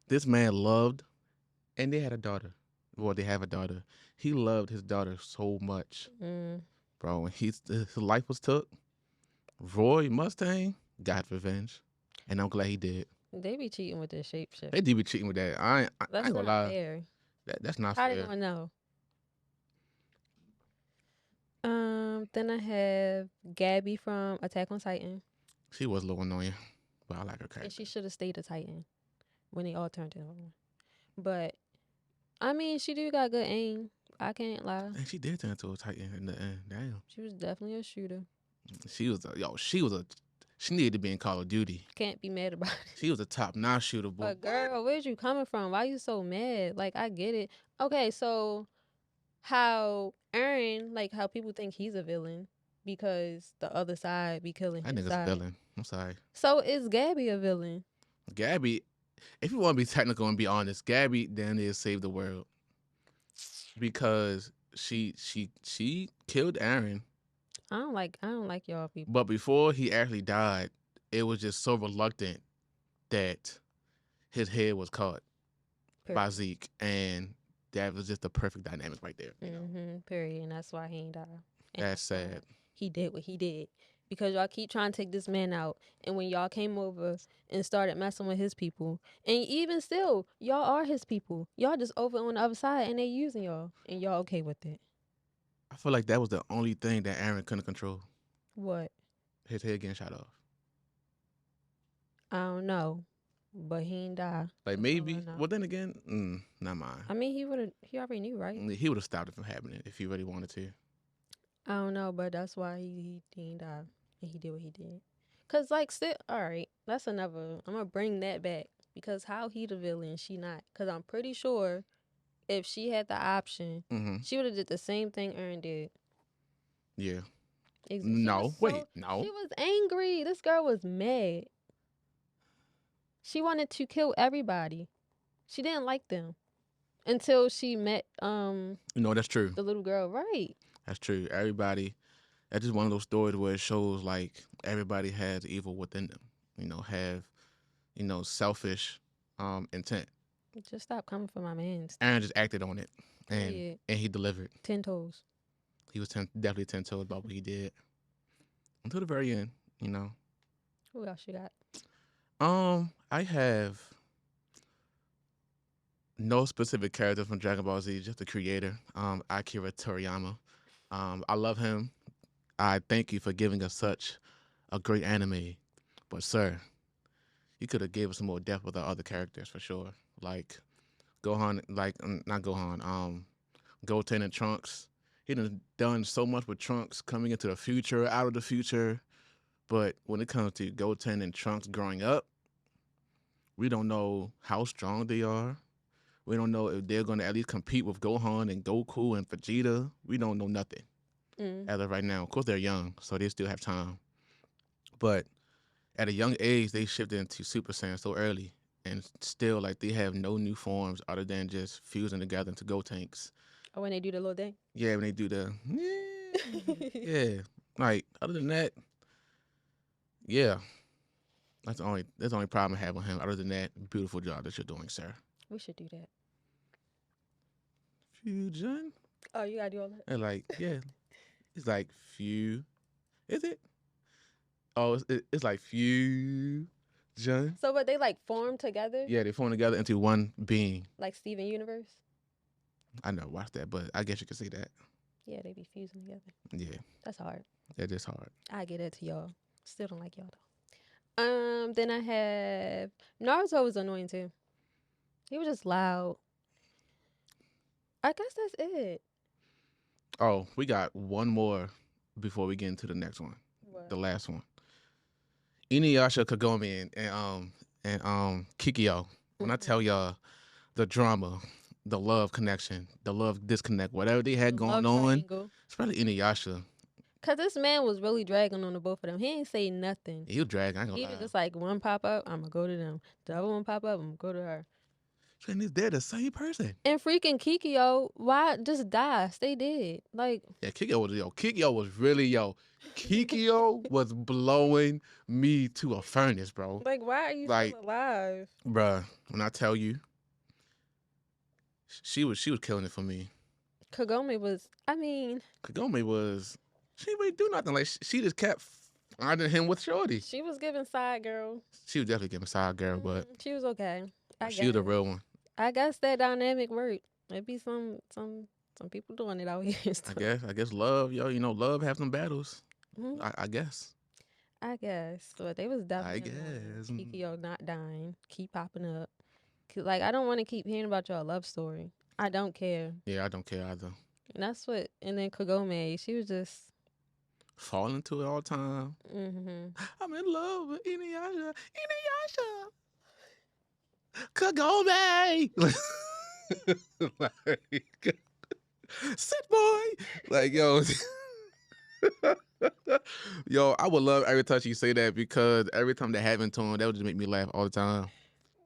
this man loved, and they had a daughter. Well, they have a daughter. He loved his daughter so much, Mm. bro. When his life was took, Roy Mustang got revenge, and I'm glad he did. They be cheating with their shapeshift. They did be cheating with that. I That's ain't gonna not lie. fair. That's not How they fair. gonna know? Then I have Gabby from Attack on Titan, She was a little annoying, but I like her and character. she should have stayed a Titan when they all turned into one. But I mean, she do got good aim. I can't lie. And she did turn into a Titan in the end. Damn. She was definitely a shooter. She was she needed to be in Call of Duty. Can't be mad about it. She was a top-notch shooter, boy. But girl, where's you coming from? Why you so mad? Like, I get it. Okay, so how Aaron, like how people think he's a villain because the other side be killing That his nigga's a side. villain. I'm sorry. So is Gabby a villain? Gabby, if you want to be technical and be honest, Gabby damn near saved the world because she killed Aaron, I don't like y'all people. but before he actually died, it was just so reluctant that his head was caught by Period. Zeke, and that was just the perfect dynamic right there. You know? Period. And that's why he ain't die. And That's why sad. he did what he did. Because y'all keep trying to take this man out. And when y'all came over and started messing with his people, and even still, y'all are his people. Y'all just over on the other side and they using y'all. And y'all okay with it. I feel like that was the only thing that Aaron couldn't control. What? His head getting shot off. I don't know. But he ain't die. Like That's all I maybe. know. Well, then again, not mine. I mean, he already knew, right? He would have stopped it from happening if he really wanted to. I don't know, but that's why he ain't die. And he did what he did. Cause like still, all right, that's another. I'm gonna bring that back because how he the villain, she not. Cause I'm pretty sure if she had the option, she would have did the same thing Aaron did. Yeah. No. She was angry. This girl was mad. She wanted to kill everybody. She didn't like them until she met That's true. the little girl. Right. That's true. Everybody. That's just one of those stories where it shows like everybody has evil within them. Have selfish intent. Just stop coming for my man. Aaron just acted on it, and Period. and he delivered. 10 toes. He was definitely 10 toes about what he did until the very end. Who else you got? I have no specific character from Dragon Ball Z, just the creator, Akira Toriyama. I love him. I thank you for giving us such a great anime. But sir, you could have gave us some more depth with our other characters for sure. Like Gohan, not Gohan, Goten and Trunks. He done so much with Trunks coming into the future, out of the future. But when it comes to Goten and Trunks growing up, we don't know how strong they are. We don't know if they're going to at least compete with Gohan and Goku and Vegeta. We don't know nothing as of right now. Of course, they're young, so they still have time. But at a young age, they shifted into Super Saiyan so early. And still, like, they have no new forms other than just fusing together into Gotenks. Oh, when they do the little thing? Yeah, when they do the... Yeah. Like, other than that, yeah. That's the only problem I have with him. Other than that, beautiful job that you're doing, sir. We should do that. Fusion? Oh, you gotta do all that? And like, yeah. It's like Is it? Oh, it's like Fusion. So, but they like form together? Yeah, they form together into one being. Like Steven Universe? I never watched that, but I guess you can see that. Yeah, they be fusing together. Yeah. That's hard. That is hard. I get that to y'all. Still don't like y'all though. Then I have Naruto was annoying too. He was just loud. I guess that's it. Oh, we got one more before we get into the next one. What? The last one. Inuyasha, Kagome, and Kikyo. When I tell y'all the drama, the love connection, the love disconnect, whatever they had going on, especially Inuyasha, Cause this man was really dragging on the both of them. He ain't say nothing. He was dragging. I ain't He gonna was lie. just like, one pop up, I'm gonna go to them. The other one pop up, I'm gonna go to her. And they're the same person. And freaking Kikyo, why just die? Stay dead. Like, Yeah, Kikyo was really Kikyo was blowing me to a furnace, bro. why are you Like, still alive? bruh, when I tell you, she was killing it for me. Kagome was, I mean, Kagome was, she didn't really do nothing. Like, she just kept finding him with Shorty. she was giving side girl. She was definitely giving side girl, but She was okay. I she was guess. the real one. I guess that dynamic worked. Maybe some people doing it out here. I guess love, love have some battles. Mhm. I guess. I guess. But they was I definitely guess. annoying. Kikyo not dying. Keep popping up. Like, I don't want to keep hearing about your love story. I don't care. Yeah, I don't care either. And that's what, and then Kagome, she was just Falling into it all the time. I'm in love with Inuyasha. Kagome! Like, sit boy! Like, yo. Yo, I would love every time you say that because every time that happened to him, that would just make me laugh all the time.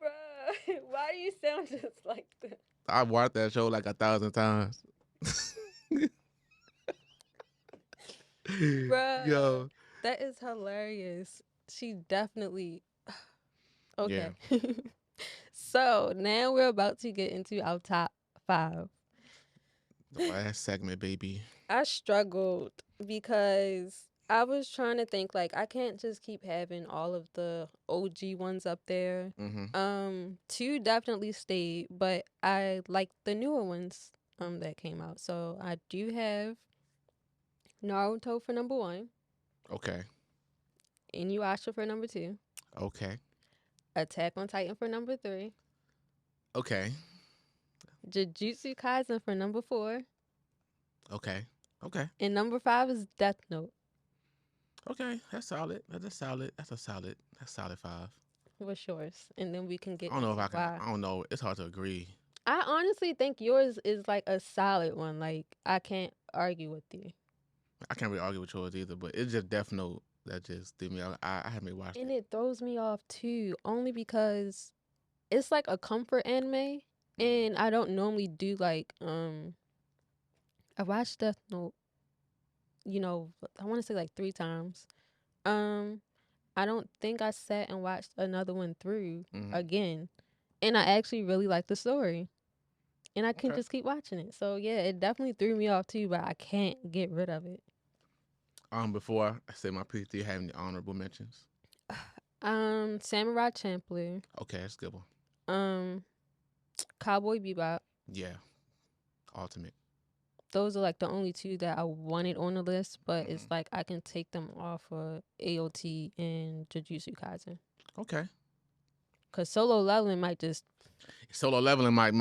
Bruh, why do you sound just like that? I watched that show like 1,000 times. Bruh, Yo. that is hilarious. She definitely. Okay. Yeah. So now we're about to get into our top 5. The last segment, baby. I struggled because I was trying to think, like, I can't just keep having all of the OG ones up there. 2 definitely stayed, but I like the newer ones that came out. So I do have Naruto for number 1. Okay. Inuyasha for number 2. Okay. Attack on Titan for number 3. Okay. Jujutsu Kaisen for number 4. Okay. Okay. And number 5 is Death Note. Okay. That's solid. That's solid. That's a solid. That's solid 5. What's yours? And then we can get I don't know if into I can. why. I don't know. It's hard to agree. I honestly think yours is like a solid one. Like, I can't argue with you. I can't really argue with yours either, but it's just Death Note that just threw me out. I haven't watched And it. it throws me off too, only because it's like a comfort anime, and I don't normally do like I watched Death Note, I want to say like 3 times. I don't think I sat and watched another one through again, and I actually really like the story, and I can just keep watching it. So yeah, it definitely threw me off too, but I can't get rid of it. Before I say my piece, do you have any honorable mentions? Samurai Champloo. Okay, that's a good one. Cowboy Bebop. Yeah, ultimate. Those are like the only 2 that I wanted on the list, but it's like I can take them off of AOT and Jujutsu Kaisen. Okay. Cause Solo Leveling might just Solo Leveling might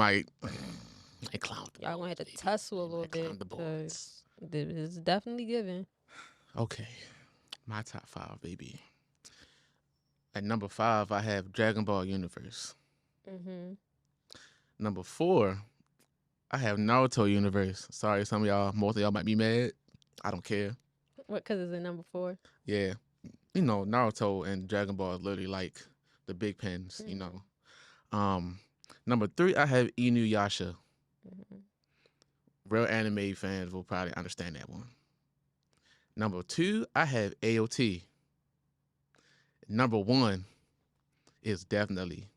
clown. Y'all gonna have to tussle a little bit because it's definitely given. Okay, my top 5, baby. At number 5, I have Dragon Ball Universe. Number 4, I have Naruto Universe. Sorry, most of y'all might be mad. I don't care. What? Cause it's in number 4. Yeah, Naruto and Dragon Ball is literally like the big pins. Number 3, I have Inuyasha. Real anime fans will probably understand that one. Number 2, I have AOT. Number 1 is definitely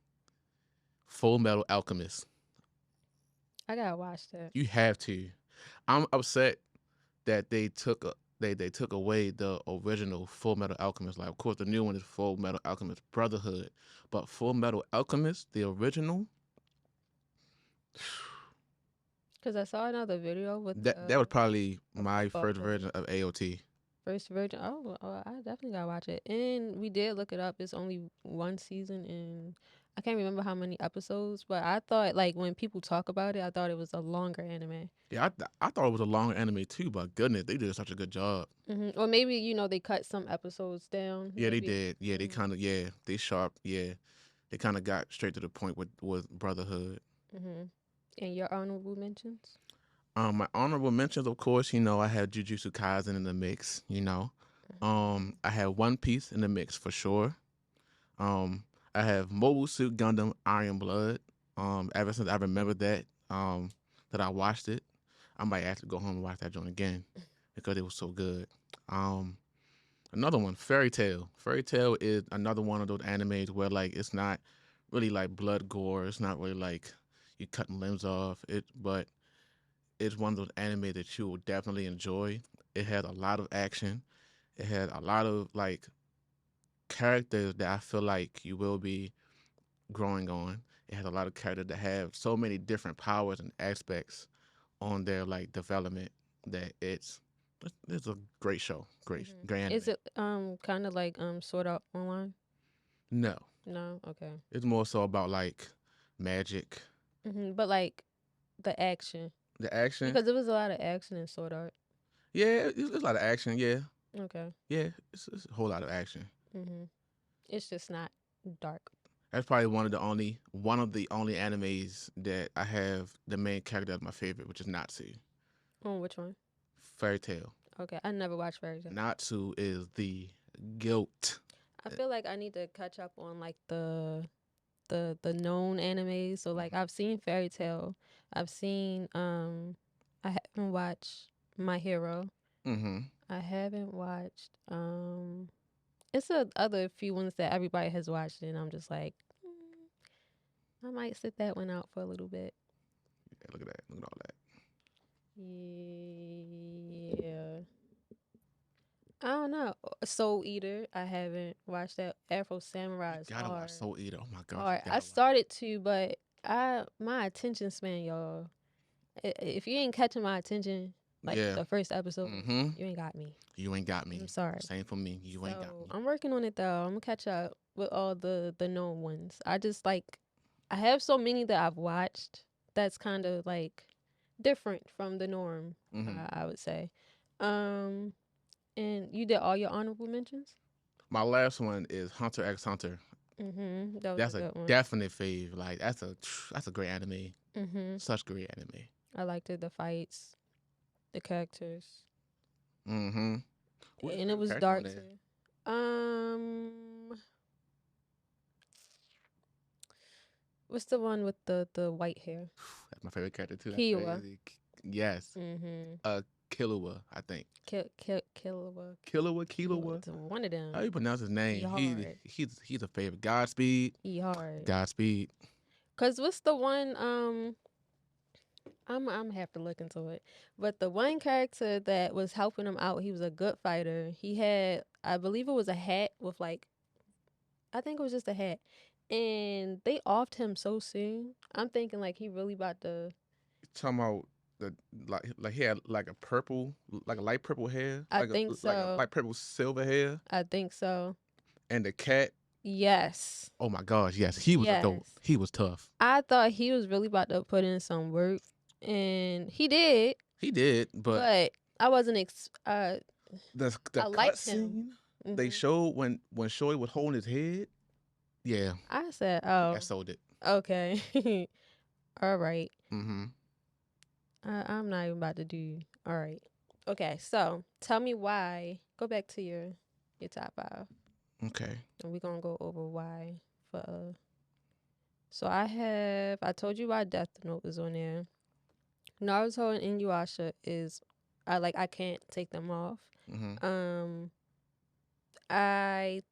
Full Metal Alchemist. I gotta watch that. You have to. I'm upset that they took away the original Full Metal Alchemist. Like, of course, the new one is Full Metal Alchemist Brotherhood, but Full Metal Alchemist, the original. Cause I saw another video with that was probably my first version of AOT. First version. Oh, I definitely gotta watch it. And we did look it up. It's only 1 season, and I can't remember how many episodes. But I thought, like, when people talk about it, I thought it was a longer anime. Yeah, I thought it was a longer anime too. But goodness, they did such a good job. Or maybe they cut some episodes down. Yeah, they did. Yeah, they kind of they sharp. Yeah, they kind of got straight to the point with Brotherhood. And your honorable mentions? My honorable mentions, of course, I had Jujutsu Kaisen in the mix. I have One Piece in the mix for sure. Um, I have Mobile Suit Gundam Iron Blood. Ever since I remember that I watched it, I might actually go home and watch that joint again because it was so good. Um, Another one, Fairy Tail. Fairy Tail is another one of those animes where like it's not really like blood gore. It's not really like you cutting limbs off. But it's one of those anime that you will definitely enjoy. It had a lot of action. It had a lot of like characters that I feel like you will be growing on. It has a lot of characters that have so many different powers and aspects on their like development that it's a great show, great anime. Is it kind of like Sword Art Online? No, No, okay. it's more so about like magic, But like the action, the action. because there was a lot of action in Sword Art. Yeah, it's a lot of action. Yeah, Okay. yeah, it's a whole lot of action. It's just not dark. That's probably one of the only animes that I have the main character as my favorite, which is Natsu. Oh, which one? Fairy Tail. Okay, I never watched Fairy Tail. Natsu is the goat. I feel like I need to catch up on like the known animes. So like I've seen Fairy Tail. I've seen I haven't watched My Hero. Mm-hmm. I haven't watched it's a other few ones that everybody has watched and I'm just like I might sit that one out for a little bit. Yeah, look at that. Look at all that. Yeah. I don't know. Soul Eater, I haven't watched that. Afro Samurai You is gotta watch hard. Soul Eater. Oh my gosh, Hard. you I gotta watch. started to, but my attention span, y'all. If you ain't catching my attention, like Yeah. the first episode, Mm-hmm. you ain't got me. You ain't got me. I'm sorry. Same for me. You ain't got So me. I'm working on it though. I'm gonna catch up with all the known ones. I just like I have so many that I've watched that's kind of like different from the norm. Mm-hmm. I would say. Um, and you did all your honorable mentions. My last one is Hunter x Hunter. That was That's a a good one. definite fave. Like that's a great anime. Mhm. Such great anime. I liked it. The fights, the characters, Mm-hmm. Who's your and it favorite was character on dark there? too. Um, what's the one with the white hair? That's my favorite character too. That's Kiwa. crazy. Yes. Mhm. Killua, I think. Killua. Killua. It's one of How them. you pronounce his E name? hard. He's a favorite. Godspeed. E hard. Godspeed. Cause what's the one? I'm gonna have to look into it. But the one character that was helping him out, he was a good fighter. He had, I believe it was a hat with like, I think it was just a hat, and they offed him so soon. I'm thinking like he really about to. Talking about the like he had like a purple, like a light purple hair, I think like a so. light purple silver hair, I think so. and the cat. Yes. Oh my gosh, yes, he was a dope. Yes. He was tough. I thought he was really about to put in some work, and he did. He did, but I wasn't. the I cut liked scene him. they showed when Shoy was holding his head, yeah, I said, that "Oh, sold it. okay, all right." Mm-hmm. I'm not even about to do. All right, okay. So tell me why. Go back to your top 5, Okay. and we're gonna go over why for. So I told you why Death Note is on there. Naruto and Inuyasha is, I can't take them off. Mm-hmm. Um, I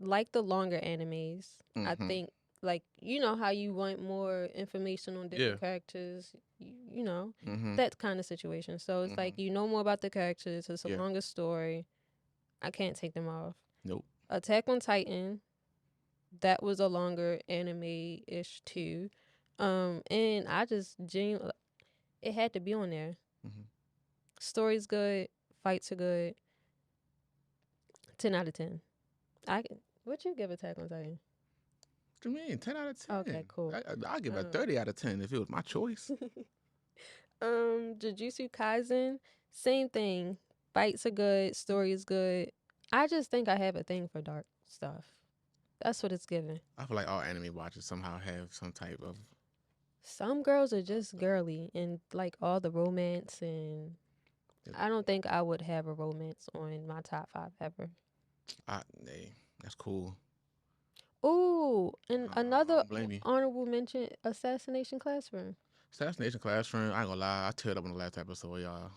like the longer animes. I Mm-hmm. think like you know how you want more information on Yeah. different characters, you know, Mm-hmm. that kind of situation. So it's like you know more about the characters. It's a Yeah. longer story. I can't take them off. Nope. Attack on Titan, that was a longer anime ish too. And I just genuinely, it had to be on there. Mm-hmm. Story's good, fights are good. 10 out of 10. What you give Attack on Titan? What do you mean? 10 out of 10. Okay, cool. I'll give it a 30 out of 10 if it was my choice. Jujutsu Kaisen, same thing. Fights are good, story is good. I just think I have a thing for dark stuff. That's what it's giving. I feel like all anime watchers somehow have some type of Some girls are just girly and like all the romance, and I don't think I would have a romance on my top 5 ever. Hey, that's cool. Ooh, and I another don't blame you. honorable mention, Assassination Classroom. Assassination Classroom. I ain't gonna lie. I teared up on the last episode, y'all.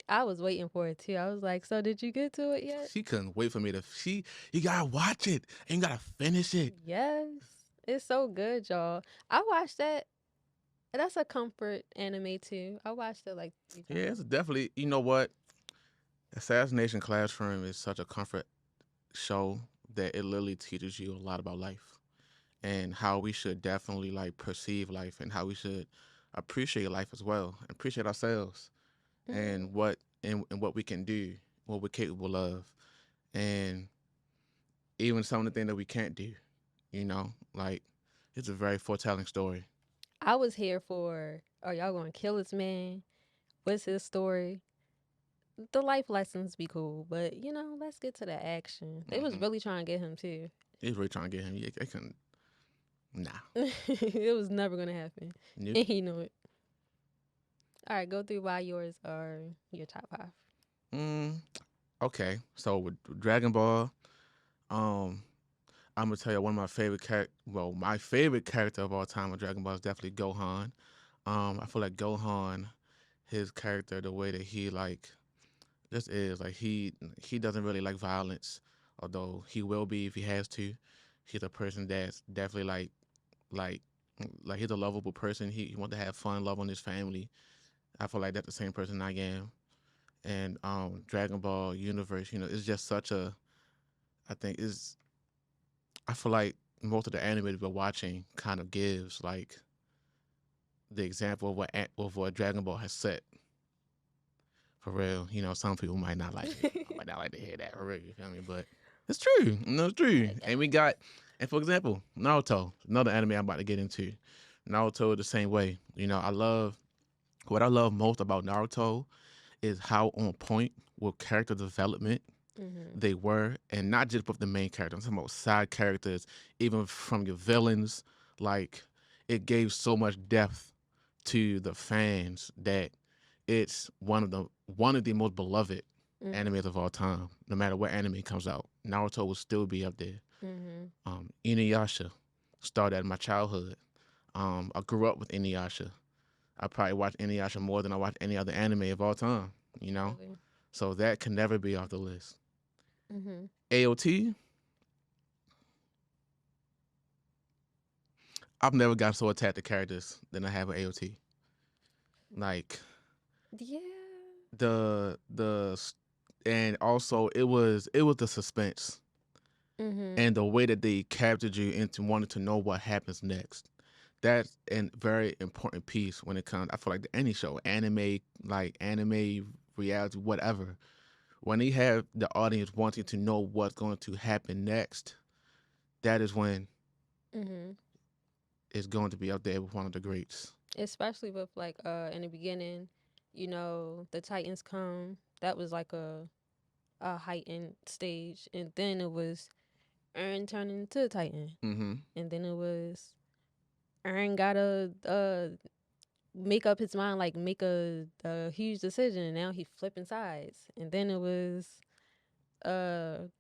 I was waiting for it too. I was like, so did you get to it yet? She couldn't wait for me to. You gotta watch it and you gotta finish it. Yes. It's so good, y'all. I watched that. That's a comfort anime too. I watched it like 3 times. Yeah, it's definitely. You know what? Assassination Classroom is such a comfort show that it literally teaches you a lot about life and how we should definitely like perceive life and how we should appreciate life as well, appreciate ourselves Mhm. and and what we can do, what we're capable of, and even some of the things that we can't do. You know, like it's a very foretelling story. I was here for, are y'all going to kill this man? What's his story? The life lessons be cool, but let's get to the action. They was Mm-hmm. really trying to get him too. He's really trying to get him. They couldn't. Nah. It was never gonna happen, Nope. and he knew it. All right, go through why yours are your top 5. Mm, okay. So with Dragon Ball, um, I'm gonna tell you one of my favorite character. Well, my favorite character of all time with Dragon Ball is definitely Gohan. I feel like Gohan, his character, the way that he like just is like he doesn't really like violence, although he will be if he has to. He's a person that's definitely like like he's a lovable person. He wants to have fun, love on his family. I feel like that's the same person I am. And Dragon Ball universe, it's just such a I think is I feel like most of the anime that we're watching kind of gives like the example of what Dragon Ball has set for real. Some people might not like it. Might not like to hear that for real. You feel me? But it's true. It's true. I And we guess. got, and for example, Naruto, another anime I'm about to get into. Naruto the same way. What I love most about Naruto is how on point with character development Mhm. they were, and not just with the main character. I'm talking about side characters, even from your villains. Like it gave so much depth to the fans that it's one of the most beloved Mhm. animes of all time. No matter what anime comes out, Naruto will still be up there. Mhm. Inuyasha started at my childhood. I grew up with Inuyasha. I probably watched Inuyasha more than I watched any other anime of all time. You know, Really. so that can never be off the list. Mhm. AOT, I've never got so attached to characters than I have with AOT. Like Yeah. the and also it was the suspense Mhm. and the way that they captured you into wanting to know what happens next. That's a very important piece when it comes. I feel like to any show, anime, reality, whatever. When they have the audience wanting to know what's going to happen next, that is when Mhm. it's going to be up there with one of the greats. Especially with like in the beginning, the Titans come. That was like a heightened stage, and then it was Aaron turning into a Titan, Mm-hmm. and then it was Aaron gotta make up his mind, like make a huge decision, and now he flipping sides, and then it was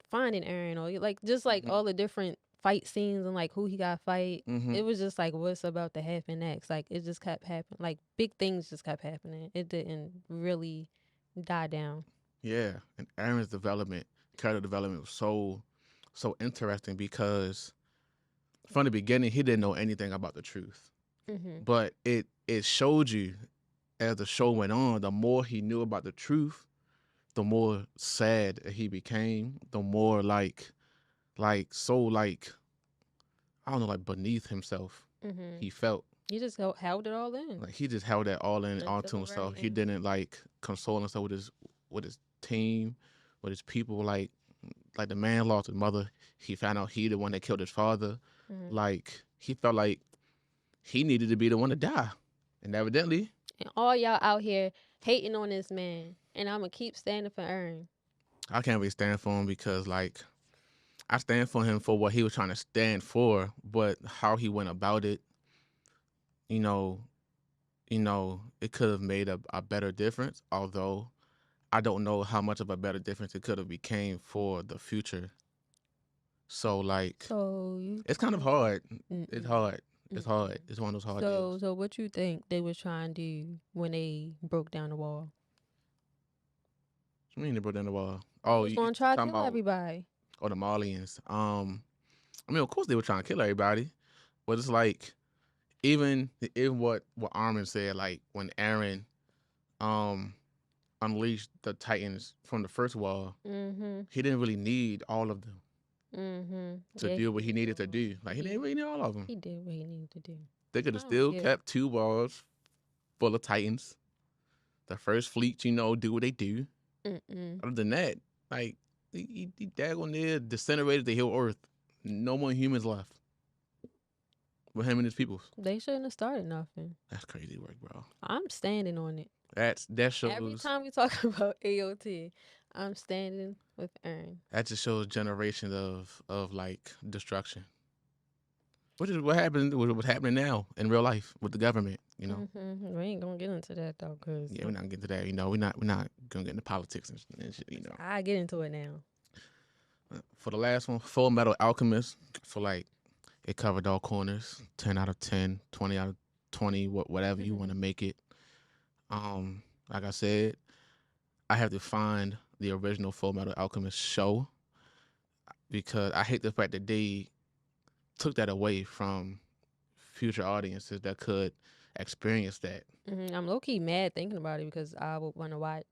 finding Aaron, or like just like Mm-hmm. all the different fight scenes and like who he got to fight. Mm-hmm. It was just like what's about to happen next. Like it just kept happening. Like big things just kept happening. It didn't really die down. Yeah, and Aaron's character development was so interesting because from the beginning he didn't know anything about the truth. Mhm. But it showed you as the show went on, the more he knew about the truth, the more sad he became, the more like I don't know, like beneath himself Mhm. he felt. You just held it all in Like he just held that all in onto until the himself. very He end. didn't like console himself with his team, with his people. Like the man lost his mother. He found out he the one that killed his father. Mhm. Like he felt like he needed to be the one to die. And evidently, And all y'all out here hating on this man, and I'm gonna keep standing for Aaron. I can't really stand for him because like I stand for him for what he was trying to stand for, but how he went about it, you know, it could have made a better difference. Although I don't know how much of a better difference it could have became for the future. So like, So you it's kind of think? hard. It's Mm-mm, hard. It's mm-mm. hard. It's one of those hard So deals. so what you think they was trying to do when they broke down the wall? What you mean they broke down the wall? They Oh, was you gonna try to talking kill about everybody. the Malians? I mean, of course they were trying to kill everybody, but it's like even what Armin said, like when Aaron um unleashed the Titans from the first wall, Mm-hmm. he didn't really need all of them Mm-hmm. to Yeah, he do what he did needed to though. do. Like he didn't really need all of them. He did what he needed to do. They could I have don't still care. kept 2 walls full of Titans. The first fleet, do what they do. Mm-mm. Other than that, like he daggone near disintegrated the whole Earth. No more humans left with him and his people. They shouldn't have started nothing. That's crazy work, bro. I'm standing on it. That Every shows time we talk about AOT, I'm standing with Aaron. that just shows generations of like destruction. Which is what happened. What's happening now in real life with the government. Mm-hmm. We ain't gonna get into that though, cause Yeah, we're not getting to that. We're not gonna get into politics and shit. I get into it now. For the last one, Full Metal Alchemist. For like, it covered all corners. 10 out of 10, 20 out of 20, whatever you want to make it. Like I said, I have to find the original Full Metal Alchemist show because I hate the fact that they took that away from future audiences that could experience that. I'm low key mad thinking about it because I would want to watch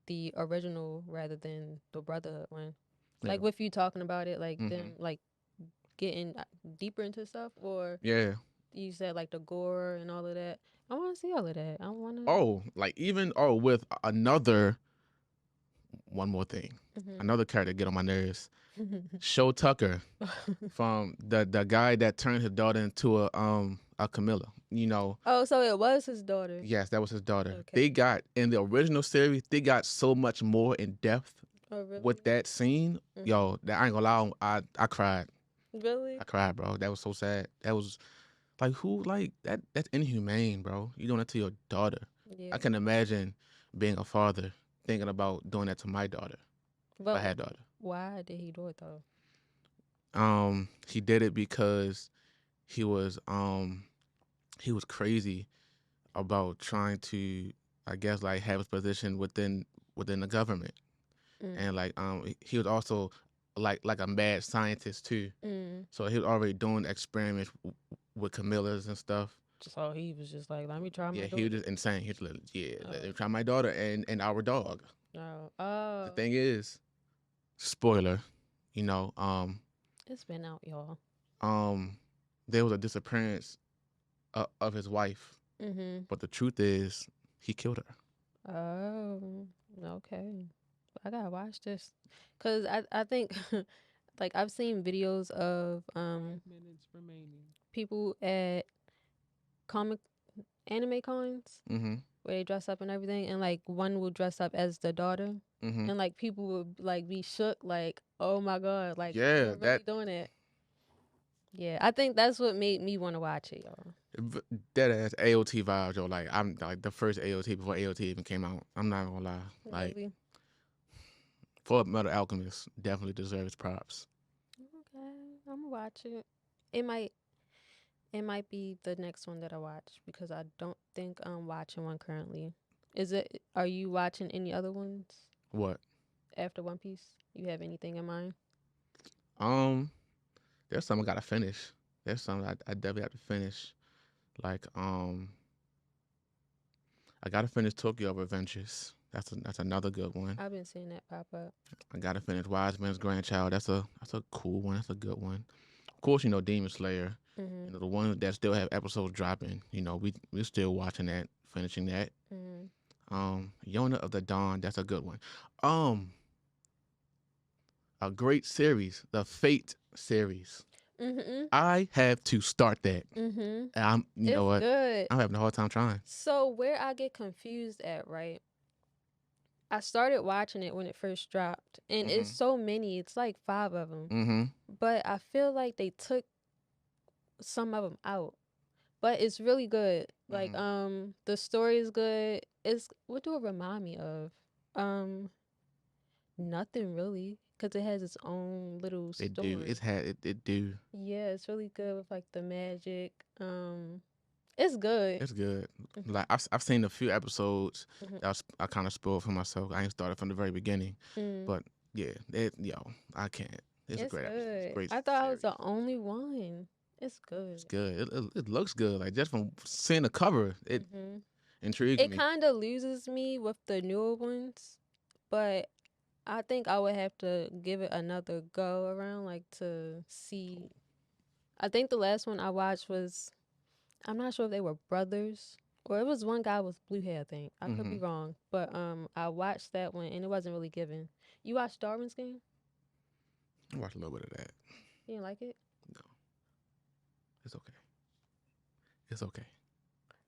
the original rather than the Brotherhood one. Yeah. Like with you talking about it, like them like getting deeper into stuff, or Yeah. you said like the gore and all of that. I want to see all of that. I want to. Oh, like even with one more thing, another character get on my nerves. Show Tucker from the guy that turned his daughter into a Camilla. Oh, so it was his daughter. Yes, that was his daughter. Okay. They got in the original series, they got so much more in depth really? with that scene. Yo, that I ain't gonna lie, I cried. Really? I cried, bro. That was so sad. That was like who like that that's inhumane, bro. You doing that to your daughter. Yeah. I can imagine being a father thinking about doing that to my daughter. If I had a daughter. Why did he do it though? He did it because he was crazy about trying to, I guess, like have his position within the government. And like he was also like a mad scientist too. So he was already doing experiments with Camillas and stuff. So he was just like, let me try my daughter. He was just insane. He was like, let me try my daughter and our dog. Oh. The thing is, spoiler, it's been out, y'all. There was a disappearance of his wife. But the truth is, he killed her. Oh, okay. I gotta watch this, cause I think like I've seen videos of 5 minutes remaining. people at anime cons where they dress up and everything, and like one will dress up as the daughter, and like people would like be shook, like, oh my god, like yeah, they're really doing it. Yeah, I think that's what made me want to watch it, y'all. That ass AOT vibes, yo. Like I'm like the first AOT before AOT even came out. I'm not gonna lie. Like Really? Full Metal Alchemist definitely deserves props. Okay, I'm gonna watch it. It might be the next one that I watch because I don't think I'm watching one currently. Are you watching any other ones? What? After One Piece? You have anything in mind? There's some I gotta finish. There's some I definitely have to finish. Like I gotta finish Tokyo Revengers. That's another good one. I've been seeing that pop up. I gotta finish Wise Man's Grandchild. That's a cool one. That's a good one. Of course, Demon Slayer. The ones that still have episodes dropping. We're still watching that, finishing that. Yona of the Dawn. That's a good one. A great series, the Fate series. I have to start that. And I'm, know what? Good. I'm having a hard time trying. So where I get confused at, right? I started watching it when it first dropped, and it's so many. It's like 5 of them. But I feel like they took some of them out. but it's really good. Like Mhm. the story is good. It's what do it remind me of? Um Nothing really, cuz it has its own little It do. story. It's had it do. Yeah, it's really good with like the magic. It's good. It's good. Mhm. Like I've seen a few episodes Mhm. that I kind of spoiled for myself. I ain't started from the very beginning, Mm. but yeah, I can't. It's a It's great episode. It's a good. great I thought I was series. the only one. It's It's good. good. It looks good. Like just from seeing the cover, it Mhm. intrigued It me. kind of loses me with the newer ones, but I think I would have to give it another go around, like to see. I think the last one I watched was, I'm not sure if they were brothers or it was one guy with blue hair. I think I could be Hmm. wrong, but I watched that one and it wasn't really given. You watched Darwin's Game? I watched a little bit of that. You didn't like it? No, it's okay. It's okay.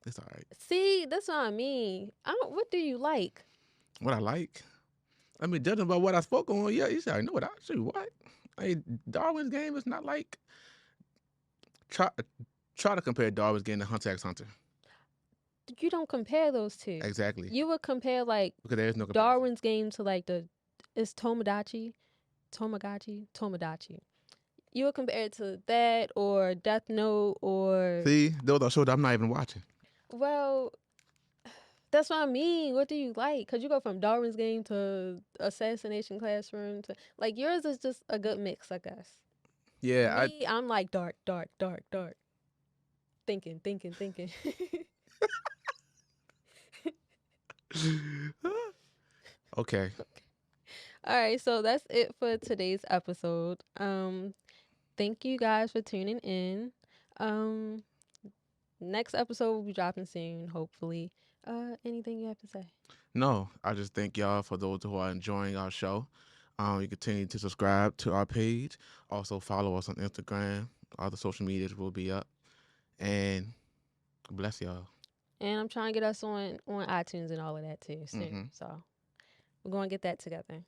It's all right. See, that's what I mean. I don't. What do you like? What I like, I mean, judging by what I spoke on, yeah, you should already know what I should. What? Hey, Darwin's Game is not like try try to compare Darwin's Game to Hunter x Hunter. You don't compare those two. Exactly, You would compare like because there is no comparison. Darwin's Game to like it's Tomodachi. You would compare it to that or Death Note or See, those are shows that I'm not even watching. well, that's what I mean. What do you like? Cause you go from Darwin's Game to Assassination Classroom to like yours is just a good mix, I guess. Yeah, Me, I'm like dark, dark, dark, dark. Thinking. I. Okay. All right, so that's it for today's episode. Thank you guys for tuning in. Um, Next episode will be dropping soon, hopefully. Anything you have to say? No, I just thank y'all for those who are enjoying our show. You continue to subscribe to our page. Also follow us on Instagram. All the social medias will be up. And bless y'all. And I'm trying to get us on iTunes and all of that too soon. Hmm. So we're going to get that together.